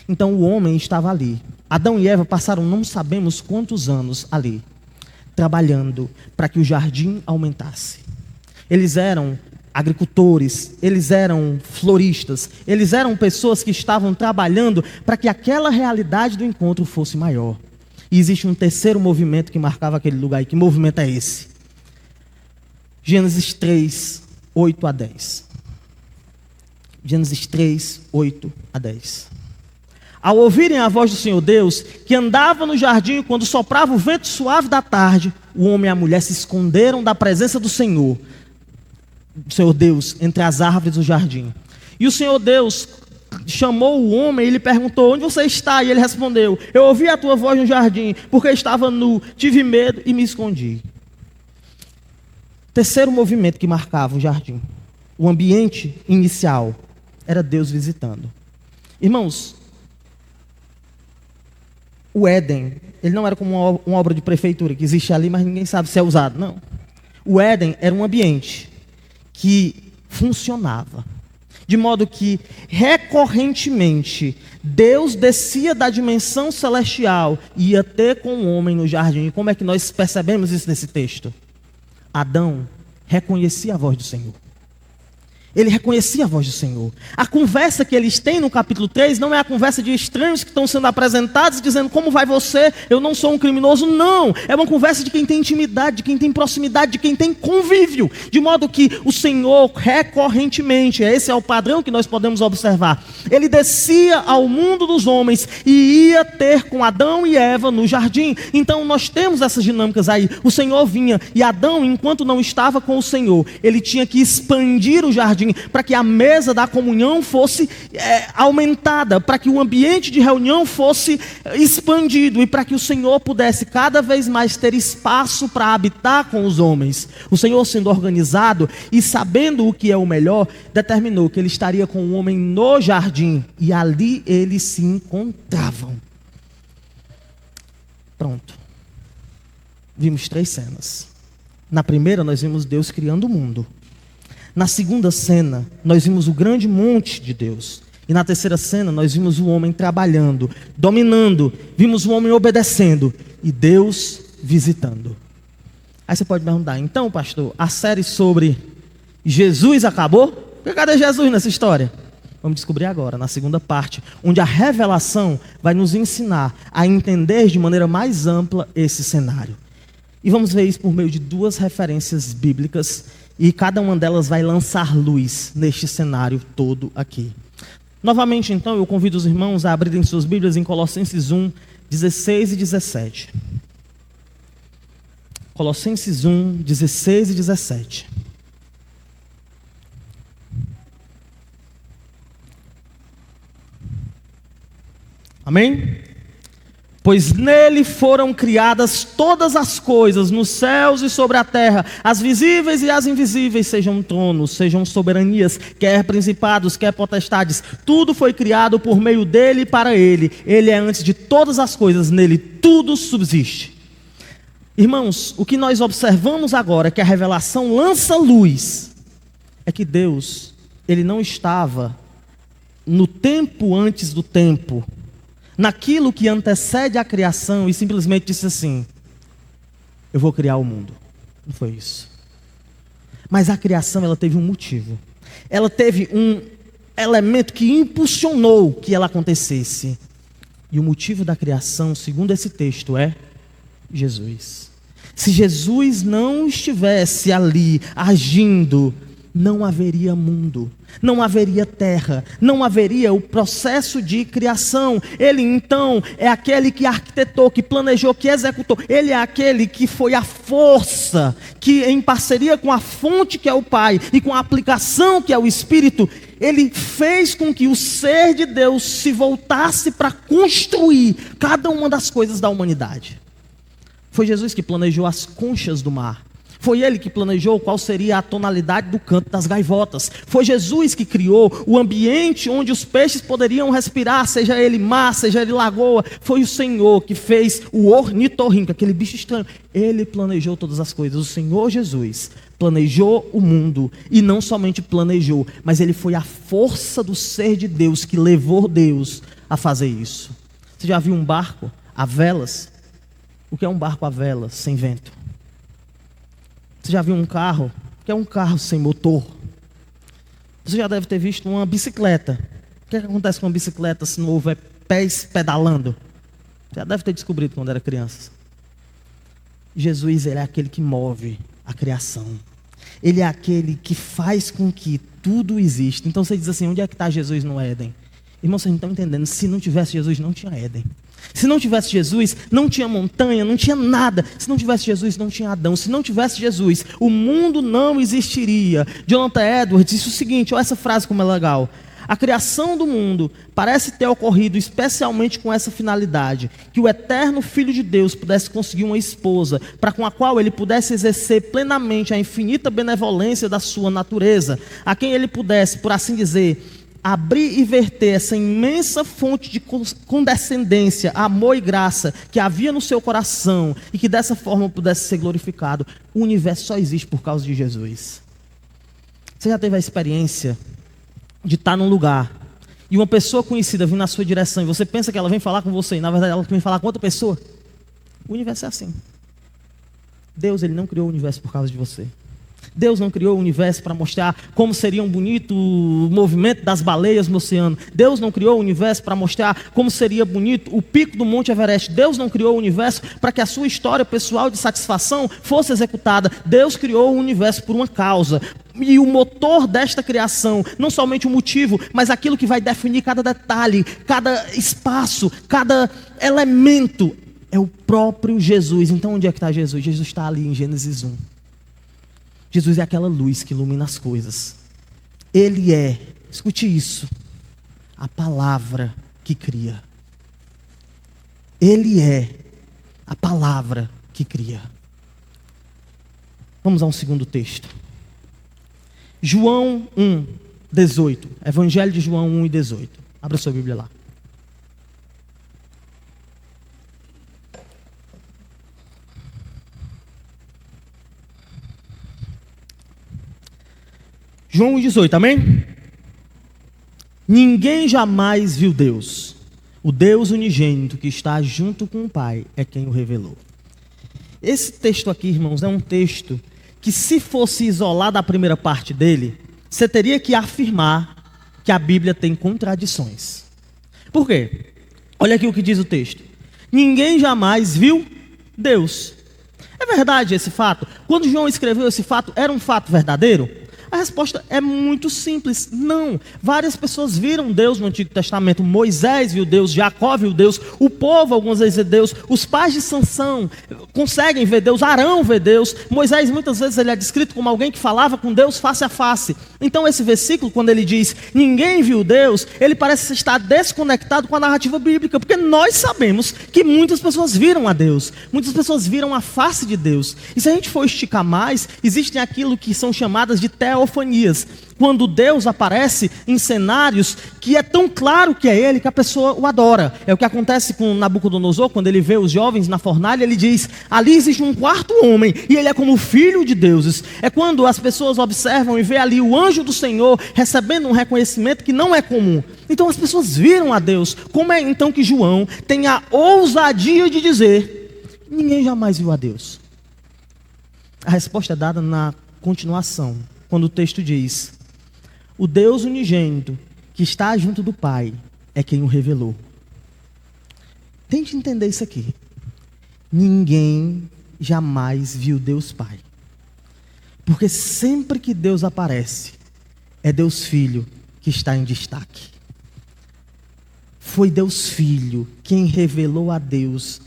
Então o homem estava ali. Adão e Eva passaram não sabemos quantos anos ali, trabalhando para que o jardim aumentasse. Eles eram agricultores, eles eram floristas, eles eram pessoas que estavam trabalhando para que aquela realidade do encontro fosse maior. E existe um terceiro movimento que marcava aquele lugar. E que movimento é esse? Gênesis 3, 8 a 10. Gênesis 3, 8 a 10. Ao ouvirem a voz do Senhor Deus, que andava no jardim quando soprava o vento suave da tarde, o homem e a mulher se esconderam da presença do Senhor Deus, entre as árvores do jardim. E o Senhor Deus chamou o homem e lhe perguntou: onde você está? E ele respondeu: eu ouvi a tua voz no jardim, porque estava nu, tive medo e me escondi. Terceiro movimento que marcava o jardim, o ambiente inicial, era Deus visitando. Irmãos, o Éden, ele não era como uma obra de prefeitura que existe ali, mas ninguém sabe se é usado. Não. O Éden era um ambiente que funcionava, de modo que, recorrentemente, Deus descia da dimensão celestial e ia ter com o homem no jardim. E como é que nós percebemos isso nesse texto? Adão reconhecia a voz do Senhor. Ele reconhecia a voz do Senhor. A conversa que eles têm no capítulo 3 não é a conversa de estranhos que estão sendo apresentados, dizendo: como vai você? Eu não sou um criminoso. Não, é uma conversa de quem tem intimidade, de quem tem proximidade, de quem tem convívio. De modo que o Senhor recorrentemente, esse é o padrão que nós podemos observar, ele descia ao mundo dos homens e ia ter com Adão e Eva no jardim. Então nós temos essas dinâmicas aí. O Senhor vinha e Adão, enquanto não estava com o Senhor, ele tinha que expandir o jardim para que a mesa da comunhão fosse aumentada, para que o ambiente de reunião fosse expandido e para que o Senhor pudesse cada vez mais ter espaço para habitar com os homens. O Senhor, sendo organizado e sabendo o que é o melhor, determinou que ele estaria com o homem no jardim e ali eles se encontravam. Pronto. Vimos 3 cenas. Na primeira nós vimos Deus criando o mundo. Na segunda cena, nós vimos o grande monte de Deus. E na terceira cena, nós vimos o homem trabalhando, dominando. Vimos o homem obedecendo e Deus visitando. Aí você pode perguntar: então, pastor, a série sobre Jesus acabou? Cadê Jesus nessa história? Vamos descobrir agora, na segunda parte, onde a revelação vai nos ensinar a entender de maneira mais ampla esse cenário. E vamos ver isso por meio de 2 referências bíblicas. E cada uma delas vai lançar luz neste cenário todo aqui. Novamente, então, eu convido os irmãos a abrirem suas Bíblias em Colossenses 1, 16 e 17. Colossenses 1, 16 e 17. Amém? Pois nele foram criadas todas as coisas, nos céus e sobre a terra, as visíveis e as invisíveis, sejam tronos, sejam soberanias, quer principados, quer potestades, tudo foi criado por meio dele e para ele. Ele é antes de todas as coisas, nele tudo subsiste. Irmãos, o que nós observamos agora, que a revelação lança luz, é que Deus, Ele não estava no tempo antes do tempo, naquilo que antecede a criação, e simplesmente disse assim: eu vou criar o mundo. Não foi isso. Mas a criação, ela teve um motivo. Ela teve um elemento que impulsionou que ela acontecesse. E o motivo da criação, segundo esse texto, é Jesus. Se Jesus não estivesse ali agindo, não haveria mundo, não haveria terra, não haveria o processo de criação. Ele então é aquele que arquitetou, que planejou, que executou. Ele é aquele que foi a força, que em parceria com a fonte que é o Pai e com a aplicação que é o Espírito, ele fez com que o ser de Deus se voltasse para construir cada uma das coisas da humanidade. Foi Jesus que planejou as conchas do mar. Foi ele que planejou qual seria a tonalidade do canto das gaivotas. Foi Jesus que criou o ambiente onde os peixes poderiam respirar, seja ele mar, seja ele lagoa. Foi o Senhor que fez o ornitorrinco, aquele bicho estranho. Ele planejou todas as coisas. O Senhor Jesus planejou o mundo. E não somente planejou, mas ele foi a força do ser de Deus que levou Deus a fazer isso. Você já viu um barco a velas? O que é um barco a velas sem vento? Você já viu um carro? O que é um carro sem motor? Você já deve ter visto uma bicicleta. O que acontece com uma bicicleta se não houver pés pedalando? Você já deve ter descobrido quando era criança. Jesus, ele é aquele que move a criação. Ele é aquele que faz com que tudo exista. Então você diz assim: onde é que está Jesus no Éden? Irmão, vocês não estão entendendo. Se não tivesse Jesus, não tinha Éden. Se não tivesse Jesus, não tinha montanha, não tinha nada. Se não tivesse Jesus, não tinha Adão. Se não tivesse Jesus, o mundo não existiria. Jonathan Edwards disse o seguinte: olha essa frase como é legal. A criação do mundo parece ter ocorrido especialmente com essa finalidade, que o eterno Filho de Deus pudesse conseguir uma esposa, para com a qual ele pudesse exercer plenamente a infinita benevolência da sua natureza, a quem ele pudesse, por assim dizer, abrir e verter essa imensa fonte de condescendência, amor e graça que havia no seu coração, e que dessa forma pudesse ser glorificado. O universo só existe por causa de Jesus. Você já teve a experiência de estar num lugar e uma pessoa conhecida vir na sua direção e você pensa que ela vem falar com você e na verdade ela vem falar com outra pessoa? O universo é assim. Deus, ele não criou o universo por causa de você. Deus não criou o universo para mostrar como seria um bonito o movimento das baleias no oceano. Deus não criou o universo para mostrar como seria bonito o pico do Monte Everest. Deus não criou o universo para que a sua história pessoal de satisfação fosse executada. Deus criou o universo por uma causa. E o motor desta criação, não somente o motivo, mas aquilo que vai definir cada detalhe, cada espaço, cada elemento, é o próprio Jesus. Então onde é que está Jesus? Jesus está ali em Gênesis 1. Jesus é aquela luz que ilumina as coisas. Ele é, escute isso, a palavra que cria. Ele é a palavra que cria. Vamos a um segundo texto. João 1, 18. Evangelho de João 1 e 18. Abra sua Bíblia lá. João 1,18, amém? Ninguém jamais viu Deus. O Deus unigênito que está junto com o Pai é quem o revelou. Esse texto aqui, irmãos, é um texto que, se fosse isolado a primeira parte dele, você teria que afirmar que a Bíblia tem contradições. Por quê? Olha aqui o que diz o texto. Ninguém jamais viu Deus. É verdade esse fato? Quando João escreveu esse fato, era um fato verdadeiro? A resposta é muito simples, não. Várias pessoas viram Deus no Antigo Testamento. Moisés viu Deus, Jacó viu Deus, o povo algumas vezes vê Deus, os pais de Sansão conseguem ver Deus, Arão vê Deus. Moisés muitas vezes ele é descrito como alguém que falava com Deus face a face. Então esse versículo, quando ele diz, ninguém viu Deus, ele parece estar desconectado com a narrativa bíblica, porque nós sabemos que muitas pessoas viram a Deus, muitas pessoas viram a face de Deus. E se a gente for esticar mais, existem aquilo que são chamadas de teofanias, quando Deus aparece em cenários que é tão claro que é Ele, que a pessoa o adora. É o que acontece com Nabucodonosor, quando ele vê os jovens na fornalha, ele diz, ali existe um quarto homem, e ele é como filho de deuses. É quando as pessoas observam e vê ali o anjo do Senhor, recebendo um reconhecimento que não é comum. Então as pessoas viram a Deus. Como é então que João tem a ousadia de dizer, ninguém jamais viu a Deus? A resposta é dada na continuação, quando o texto diz, o Deus unigênito que está junto do Pai é quem o revelou. Tente entender isso aqui. Ninguém jamais viu Deus Pai. Porque sempre que Deus aparece, é Deus Filho que está em destaque. Foi Deus Filho quem revelou a Deus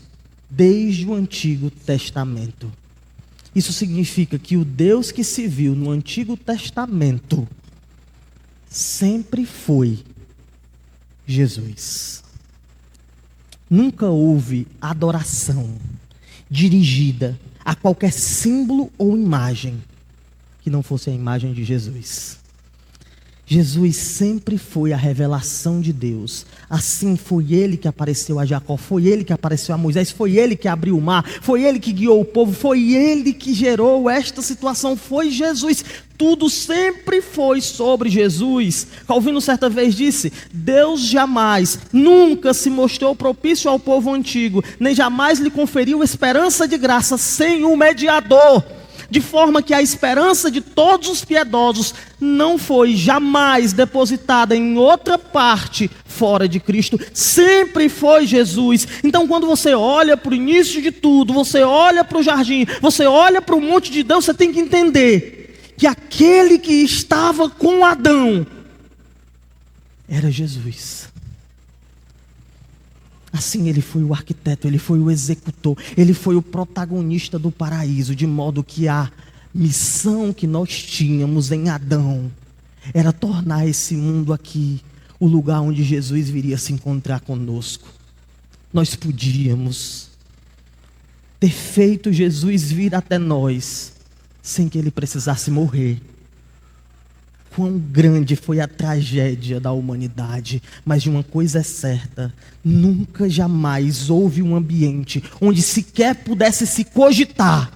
desde o Antigo Testamento. Isso significa que o Deus que se viu no Antigo Testamento sempre foi Jesus. Nunca houve adoração dirigida a qualquer símbolo ou imagem que não fosse a imagem de Jesus. Jesus sempre foi a revelação de Deus. Assim foi Ele que apareceu a Jacó, foi Ele que apareceu a Moisés, foi Ele que abriu o mar, foi Ele que guiou o povo, foi Ele que gerou esta situação, foi Jesus. Tudo sempre foi sobre Jesus. Calvino certa vez disse, Deus jamais, nunca se mostrou propício ao povo antigo, nem jamais lhe conferiu esperança de graça sem um mediador. De forma que a esperança de todos os piedosos não foi jamais depositada em outra parte fora de Cristo, sempre foi Jesus. Então quando você olha para o início de tudo, você olha para o jardim, você olha para o monte de Deus, você tem que entender que aquele que estava com Adão era Jesus. Assim ele foi o arquiteto, ele foi o executor, ele foi o protagonista do paraíso, de modo que a missão que nós tínhamos em Adão era tornar esse mundo aqui o lugar onde Jesus viria se encontrar conosco. Nós podíamos ter feito Jesus vir até nós sem que ele precisasse morrer. Quão grande foi a tragédia da humanidade, mas de uma coisa é certa, nunca jamais houve um ambiente onde sequer pudesse se cogitar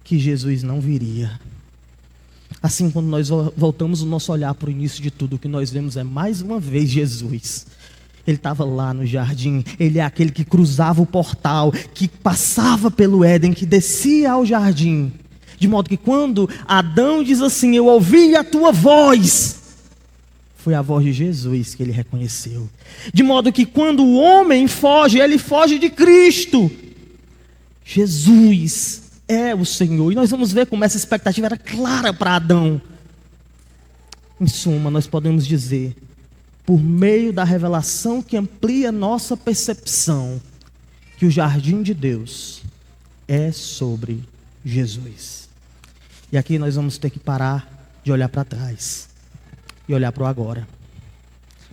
que Jesus não viria. Assim, quando nós voltamos o nosso olhar para o início de tudo, o que nós vemos é mais uma vez Jesus. Ele estava lá no jardim, ele é aquele que cruzava o portal, que passava pelo Éden, que descia ao jardim. De modo que quando Adão diz assim, eu ouvi a tua voz, foi a voz de Jesus que ele reconheceu. De modo que quando o homem foge, ele foge de Cristo. Jesus é o Senhor. E nós vamos ver como essa expectativa era clara para Adão. Em suma, nós podemos dizer, por meio da revelação que amplia nossa percepção, que o jardim de Deus é sobre Jesus. E aqui nós vamos ter que parar de olhar para trás e olhar para o agora.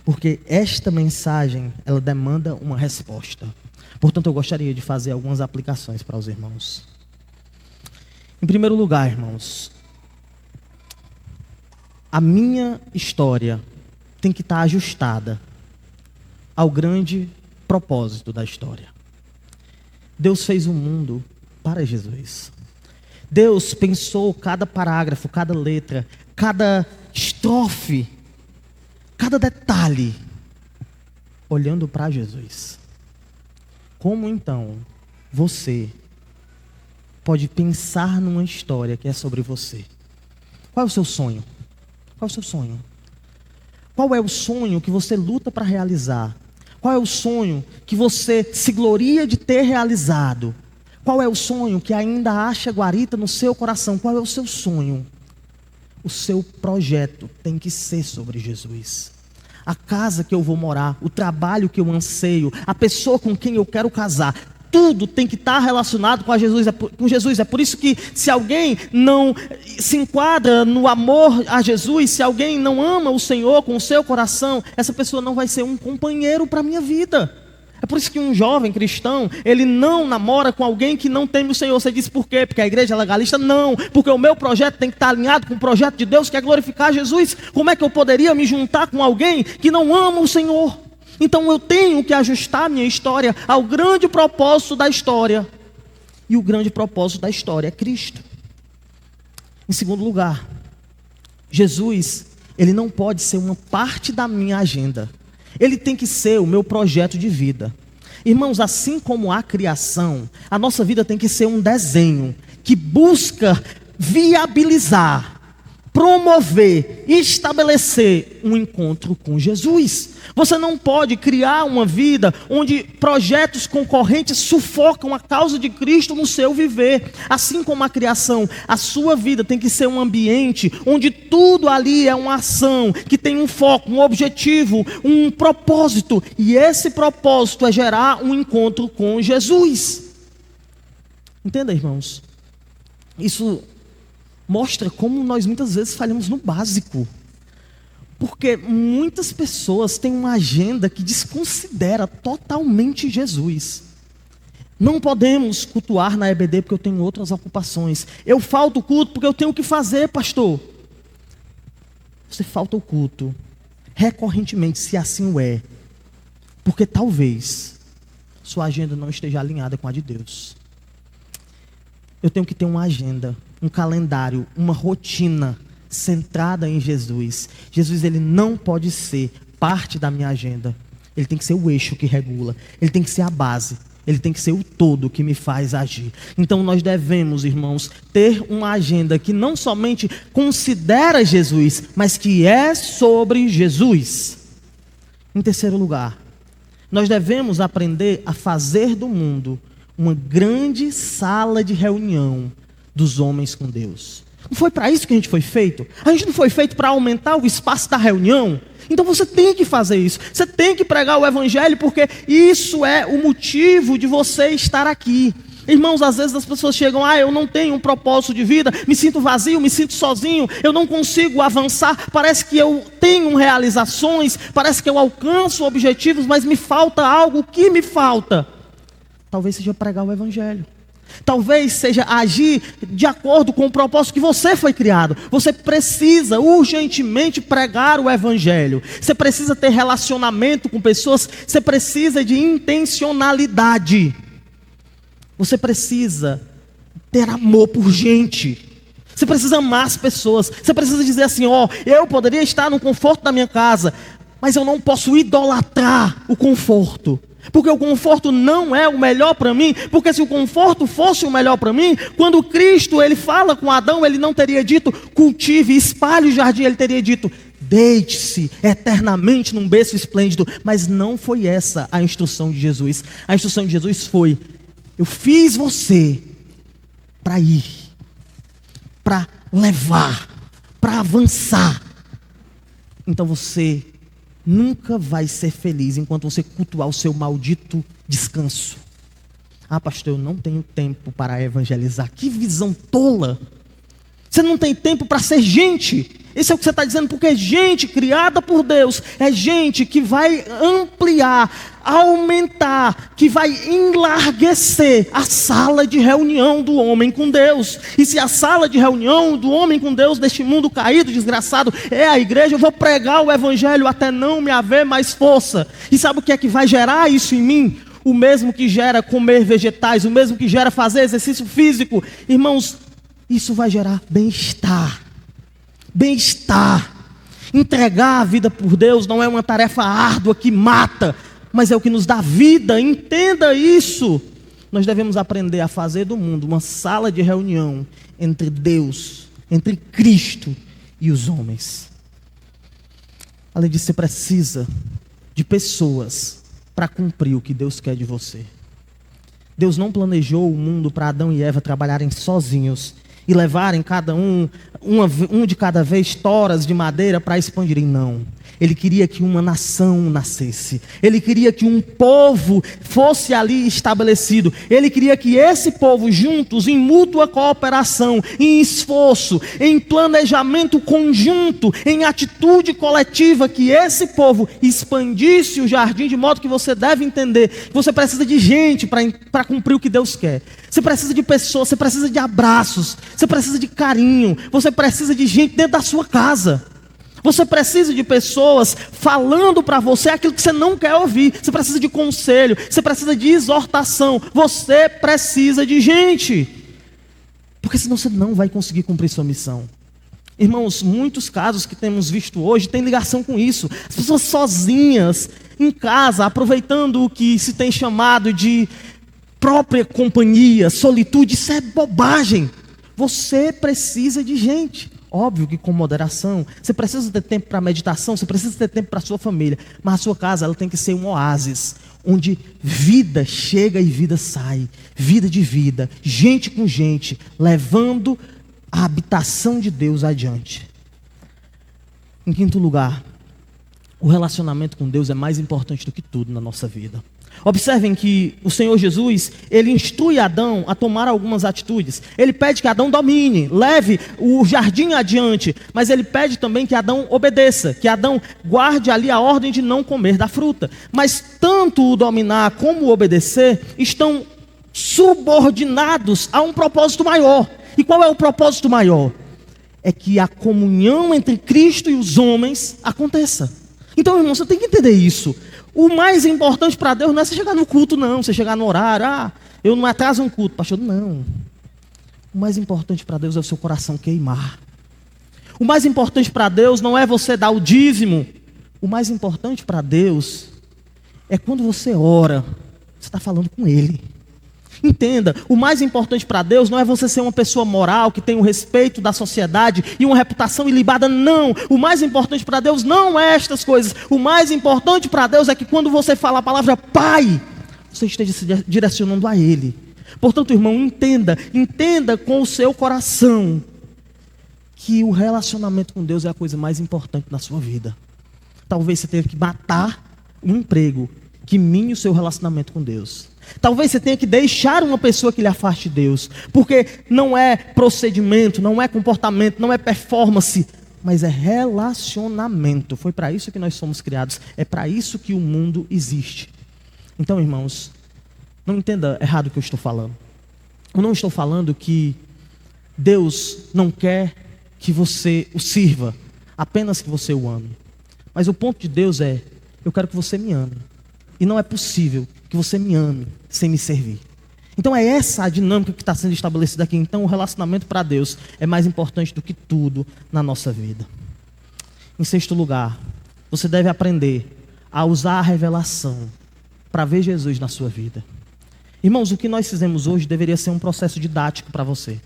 Porque esta mensagem, ela demanda uma resposta. Portanto, eu gostaria de fazer algumas aplicações para os irmãos. Em primeiro lugar, irmãos, a minha história tem que estar ajustada ao grande propósito da história. Deus fez o mundo para Jesus. Deus pensou cada parágrafo, cada letra, cada estrofe, cada detalhe, olhando para Jesus. Como então você pode pensar numa história que é sobre você? Qual é o seu sonho? Qual é o seu sonho? Qual é o sonho que você luta para realizar? Qual é o sonho que você se gloria de ter realizado? Qual é o sonho que ainda acha guarita no seu coração? Qual é o seu sonho? o seu projeto tem que ser sobre Jesus. A casa que eu vou morar, o trabalho que eu anseio, a pessoa com quem eu quero casar, tudo tem que estar relacionado com Jesus. É por isso que se alguém não se enquadra no amor a Jesus, se alguém não ama o Senhor com o seu coração, essa pessoa não vai ser um companheiro para a minha vida. É por isso que um jovem cristão, ele não namora com alguém que não teme o Senhor. Você diz por quê? Porque a igreja é legalista? Não, porque o meu projeto tem que estar alinhado com o projeto de Deus, que é glorificar Jesus. Como é que eu poderia me juntar com alguém que não ama o Senhor? Então eu tenho que ajustar minha história ao grande propósito da história. E o grande propósito da história é Cristo. Em segundo lugar, Jesus, ele não pode ser uma parte da minha agenda. Ele tem que ser o meu projeto de vida. Irmãos, assim como a criação, a nossa vida tem que ser um desenho que busca viabilizar, promover, estabelecer um encontro com Jesus. Você não pode criar uma vida onde projetos concorrentes sufocam a causa de Cristo no seu viver. Assim como a criação, a sua vida tem que ser um ambiente onde tudo ali é uma ação, que tem um foco, um objetivo, um propósito. E esse propósito é gerar um encontro com Jesus. Entenda, irmãos? Isso mostra como nós muitas vezes falhamos no básico. Porque muitas pessoas têm uma agenda que desconsidera totalmente Jesus. Não podemos cultuar na EBD porque eu tenho outras ocupações. Eu falto o culto porque eu tenho o que fazer, pastor. Você falta o culto recorrentemente, se assim o é, porque talvez sua agenda não esteja alinhada com a de Deus. Eu tenho que ter uma agenda, um calendário, uma rotina centrada em Jesus. Jesus, ele não pode ser parte da minha agenda. Ele tem que ser o eixo que regula. Ele tem que ser a base. Ele tem que ser o todo que me faz agir. Então nós devemos, irmãos, ter uma agenda que não somente considera Jesus, mas que é sobre Jesus. Em terceiro lugar, nós devemos aprender a fazer do mundo uma grande sala de reunião dos homens com Deus. Não foi para isso que a gente foi feito? A gente não foi feito para aumentar o espaço da reunião? Então você tem que fazer isso. Você tem que pregar o evangelho, porque isso é o motivo de você estar aqui. Irmãos, às vezes as pessoas chegam, eu não tenho um propósito de vida, me sinto vazio, me sinto sozinho, eu não consigo avançar, parece que eu tenho realizações, parece que eu alcanço objetivos, mas me falta algo. O que me falta? Talvez seja pregar o evangelho. Talvez seja agir de acordo com o propósito que você foi criado. Você precisa urgentemente pregar o evangelho. Você precisa ter relacionamento com pessoas. Você precisa de intencionalidade. Você precisa ter amor por gente. Você precisa amar as pessoas. Você precisa dizer assim, eu poderia estar no conforto da minha casa, mas eu não posso idolatrar o conforto. Porque o conforto não é o melhor para mim. Porque se o conforto fosse o melhor para mim, quando Cristo ele fala com Adão, ele não teria dito cultive, espalhe o jardim. Ele teria dito deite-se eternamente num berço esplêndido. Mas não foi essa a instrução de Jesus. A instrução de Jesus foi: eu fiz você para ir, para levar, para avançar. Então você nunca vai ser feliz enquanto você cultuar o seu maldito descanso. Pastor, eu não tenho tempo para evangelizar. Que visão tola! Você não tem tempo para ser gente. Esse é o que você está dizendo, porque gente criada por Deus é gente que vai ampliar, aumentar, que vai enlarguecer a sala de reunião do homem com Deus. E se a sala de reunião do homem com Deus deste mundo caído, desgraçado, é a igreja, eu vou pregar o evangelho até não me haver mais força. E sabe o que é que vai gerar isso em mim? O mesmo que gera comer vegetais, o mesmo que gera fazer exercício físico. Irmãos, isso vai gerar bem-estar. Bem-estar. Entregar a vida por Deus não é uma tarefa árdua que mata, mas é o que nos dá vida. Entenda isso. Nós devemos aprender a fazer do mundo uma sala de reunião entre Deus, entre Cristo e os homens. Além disso, você precisa de pessoas para cumprir o que Deus quer de você. Deus não planejou o mundo para Adão e Eva trabalharem sozinhos e levarem cada um de cada vez toras de madeira para expandirem. Não. Ele queria que uma nação nascesse. Ele queria que um povo fosse ali estabelecido. Ele queria que esse povo juntos, em mútua cooperação, em esforço, em planejamento conjunto, em atitude coletiva, que esse povo expandisse o jardim, de modo que você deve entender que você precisa de gente para cumprir o que Deus quer. Você precisa de pessoas, você precisa de abraços, você precisa de carinho, você precisa de gente dentro da sua casa. Você precisa de pessoas falando para você aquilo que você não quer ouvir. Você precisa de conselho, você precisa de exortação. Você precisa de gente. Porque senão você não vai conseguir cumprir sua missão. Irmãos, muitos casos que temos visto hoje têm ligação com isso. As pessoas sozinhas, em casa, aproveitando o que se tem chamado de própria companhia, solitude. Isso é bobagem. Você precisa de gente. Óbvio que com moderação. Você precisa ter tempo para meditação, você precisa ter tempo para a sua família. Mas a sua casa, ela tem que ser um oásis, onde vida chega e vida sai. Vida de vida, gente com gente, levando a habitação de Deus adiante. Em quinto lugar, o relacionamento com Deus é mais importante do que tudo na nossa vida. Observem que o Senhor Jesus, ele instrui Adão a tomar algumas atitudes. Ele pede que Adão domine, leve o jardim adiante, mas ele pede também que Adão obedeça, que Adão guarde ali a ordem de não comer da fruta. Mas tanto o dominar como o obedecer estão subordinados a um propósito maior. E qual é o propósito maior? É que a comunhão entre Cristo e os homens aconteça. Então, irmão, você tem que entender isso. O mais importante para Deus não é você chegar no culto, não. Você chegar no horário, eu não atraso um culto, pastor. Não. O mais importante para Deus é o seu coração queimar. O mais importante para Deus não é você dar o dízimo. O mais importante para Deus é quando você ora, você está falando com Ele. Entenda, o mais importante para Deus não é você ser uma pessoa moral, que tem o respeito da sociedade e uma reputação ilibada, não. O mais importante para Deus não é estas coisas. O mais importante para Deus é que quando você fala a palavra Pai, você esteja se direcionando a Ele. Portanto, irmão, entenda com o seu coração que o relacionamento com Deus é a coisa mais importante na sua vida. Talvez você tenha que matar um emprego que mine o seu relacionamento com Deus. Talvez você tenha que deixar uma pessoa que lhe afaste de Deus, porque não é procedimento, não é comportamento, não é performance, mas é relacionamento. Foi para isso que nós somos criados, é para isso que o mundo existe. Então, irmãos, não entenda errado o que eu estou falando. Eu não estou falando que Deus não quer que você o sirva, apenas que você o ame. Mas o ponto de Deus é, eu quero que você me ame. E não é possível que você me ame sem me servir. Então é essa a dinâmica que está sendo estabelecida aqui. Então o relacionamento para Deus é mais importante do que tudo na nossa vida. Em sexto lugar, você deve aprender a usar a revelação para ver Jesus na sua vida. Irmãos, o que nós fizemos hoje deveria ser um processo didático para você.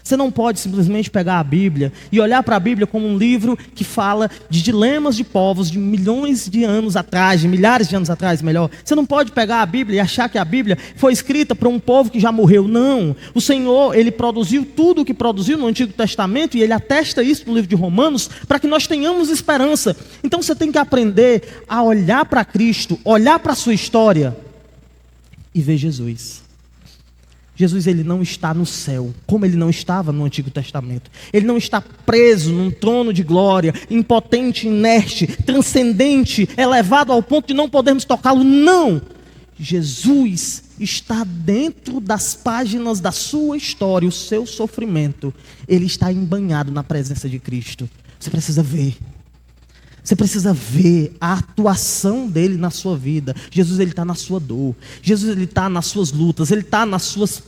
Você não pode simplesmente pegar a Bíblia e olhar para a Bíblia como um livro que fala de dilemas de povos de milhões de anos atrás, de milhares de anos atrás, melhor. Você não pode pegar a Bíblia e achar que a Bíblia foi escrita para um povo que já morreu. Não. O Senhor, Ele produziu tudo o que produziu no Antigo Testamento e Ele atesta isso no livro de Romanos para que nós tenhamos esperança. Então você tem que aprender a olhar para Cristo, olhar para a sua história e ver Jesus. Jesus, ele não está no céu, como ele não estava no Antigo Testamento. Ele não está preso num trono de glória, impotente, inerte, transcendente, elevado ao ponto de não podermos tocá-lo. Não! Jesus está dentro das páginas da sua história, o seu sofrimento. Ele está embanhado na presença de Cristo. Você precisa ver. Você precisa ver a atuação dele na sua vida. Jesus, ele está na sua dor. Jesus, ele está nas suas lutas. Ele está nas suas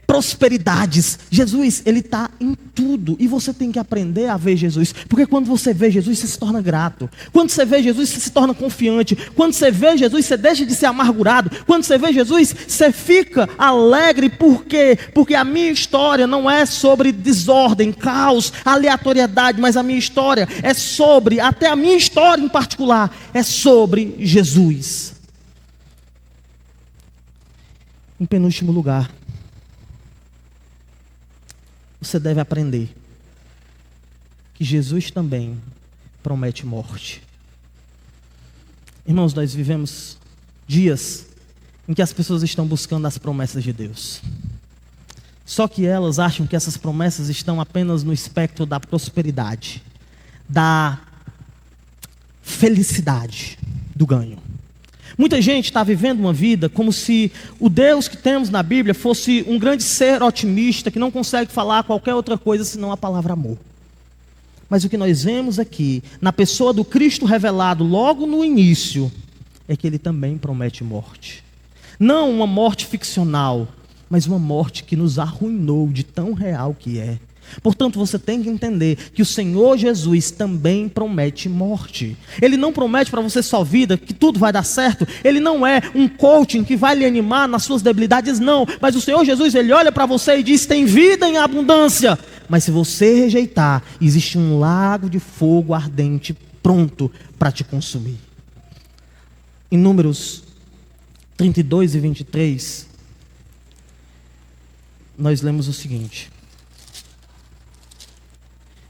prosperidades. Jesus, ele está em tudo. E você tem que aprender a ver Jesus. Porque quando você vê Jesus, você se torna grato. Quando você vê Jesus, você se torna confiante. Quando você vê Jesus, você deixa de ser amargurado. Quando você vê Jesus, você fica alegre. Por quê? Porque a minha história não é sobre desordem, caos, aleatoriedade. Mas a minha história é sobre, até a minha história em particular, é sobre Jesus. Em penúltimo lugar, você deve aprender que Jesus também promete morte. Irmãos, nós vivemos dias em que as pessoas estão buscando as promessas de Deus. Só que elas acham que essas promessas estão apenas no espectro da prosperidade, da felicidade, do ganho. Muita gente está vivendo uma vida como se o Deus que temos na Bíblia fosse um grande ser otimista que não consegue falar qualquer outra coisa senão a palavra amor. Mas o que nós vemos aqui, na pessoa do Cristo revelado logo no início, é que ele também promete morte. Não uma morte ficcional, mas uma morte que nos arruinou de tão real que é. Portanto, você tem que entender que o Senhor Jesus também promete morte. Ele não promete para você só vida, que tudo vai dar certo. Ele não é um coaching que vai lhe animar nas suas debilidades, não. Mas o Senhor Jesus, Ele olha para você e diz, tem vida em abundância. Mas se você rejeitar, existe um lago de fogo ardente pronto para te consumir. Em Números 32 e 23, nós lemos o seguinte.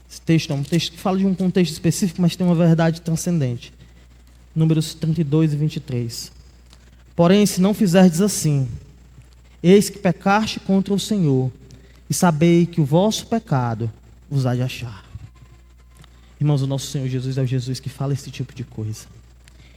Esse texto é um texto que fala de um contexto específico, mas tem uma verdade transcendente. Números 32 e 23. Porém, se não fizerdes assim, eis que pecaste contra o Senhor, e sabei que o vosso pecado vos há de achar. Irmãos, o nosso Senhor Jesus é o Jesus que fala esse tipo de coisa.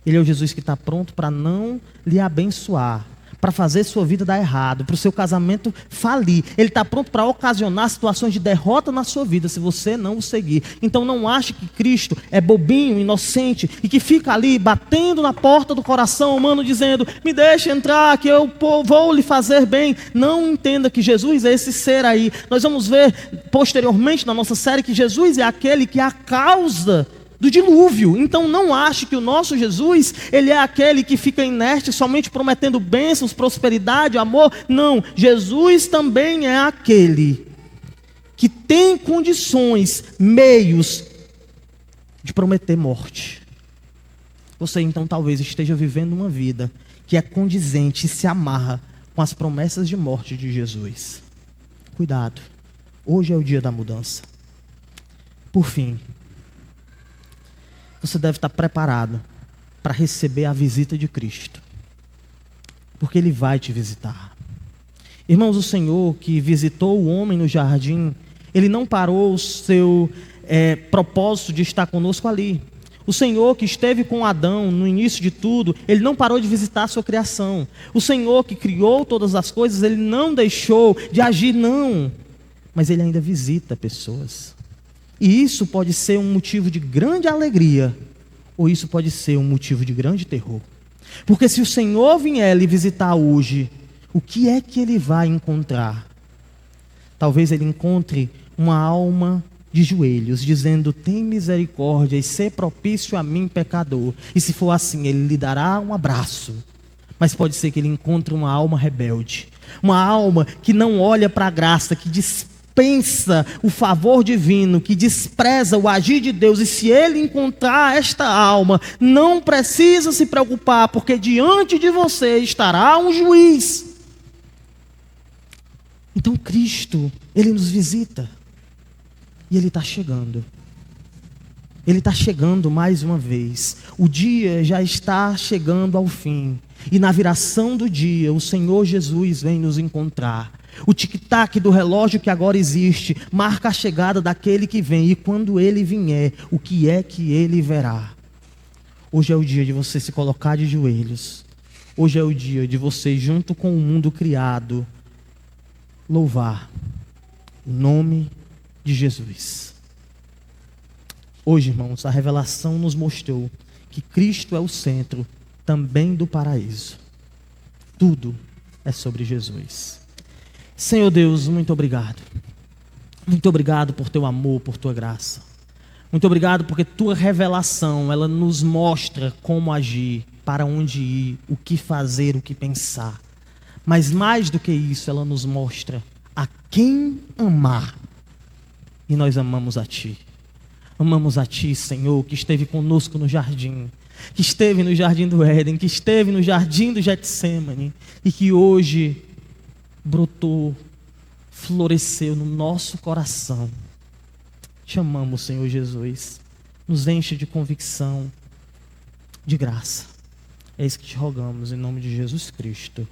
Ele é o Jesus que está pronto para não lhe abençoar, para fazer sua vida dar errado, para o seu casamento falir. Ele está pronto para ocasionar situações de derrota na sua vida, se você não o seguir. Então não ache que Cristo é bobinho, inocente, e que fica ali batendo na porta do coração humano, dizendo, me deixe entrar, que eu vou lhe fazer bem. Não entenda que Jesus é esse ser aí. Nós vamos ver posteriormente na nossa série que Jesus é aquele que é a causa do dilúvio. Então não ache que o nosso Jesus, ele é aquele que fica inerte somente prometendo bênçãos, prosperidade, amor. Não, Jesus também é aquele que tem condições, meios de prometer morte. Você então talvez esteja vivendo uma vida que é condizente e se amarra com as promessas de morte de Jesus. Cuidado, hoje é o dia da mudança. Por fim, você deve estar preparado para receber a visita de Cristo, porque Ele vai te visitar. Irmãos, o Senhor que visitou o homem no jardim, Ele não parou o seu propósito de estar conosco ali. O Senhor que esteve com Adão no início de tudo, Ele não parou de visitar a sua criação. O Senhor que criou todas as coisas, Ele não deixou de agir, não. Mas Ele ainda visita pessoas. E isso pode ser um motivo de grande alegria, ou isso pode ser um motivo de grande terror. Porque se o Senhor vier lhe visitar hoje, o que é que Ele vai encontrar? Talvez Ele encontre uma alma de joelhos, dizendo, tem misericórdia e sê propício a mim, pecador. E se for assim, Ele lhe dará um abraço. Mas pode ser que Ele encontre uma alma rebelde, uma alma que não olha para a graça, que dispensa o favor divino, que despreza o agir de Deus. E se Ele encontrar esta alma, não precisa se preocupar, porque diante de você estará um juiz. Então Cristo, Ele nos visita, e Ele está chegando. Ele está chegando mais uma vez. O dia já está chegando ao fim, e na viração do dia, o Senhor Jesus vem nos encontrar. O tic-tac do relógio que agora existe marca a chegada daquele que vem. E quando Ele vier, o que é que Ele verá? Hoje é o dia de você se colocar de joelhos. Hoje é o dia de você, junto com o mundo criado, louvar o nome de Jesus. Hoje, irmãos, a revelação nos mostrou que Cristo é o centro também do paraíso. Tudo é sobre Jesus. Senhor Deus, muito obrigado. Muito obrigado por teu amor, por tua graça. Muito obrigado porque tua revelação, ela nos mostra como agir, para onde ir, o que fazer, o que pensar. Mas mais do que isso, ela nos mostra a quem amar. E nós amamos a Ti. Amamos a Ti, Senhor, que esteve conosco no jardim, que esteve no jardim do Éden, que esteve no jardim do Getsêmani, e que hoje brotou, floresceu no nosso coração. Te amamos, Senhor Jesus. Nos enche de convicção, de graça. É isso que te rogamos, em nome de Jesus Cristo.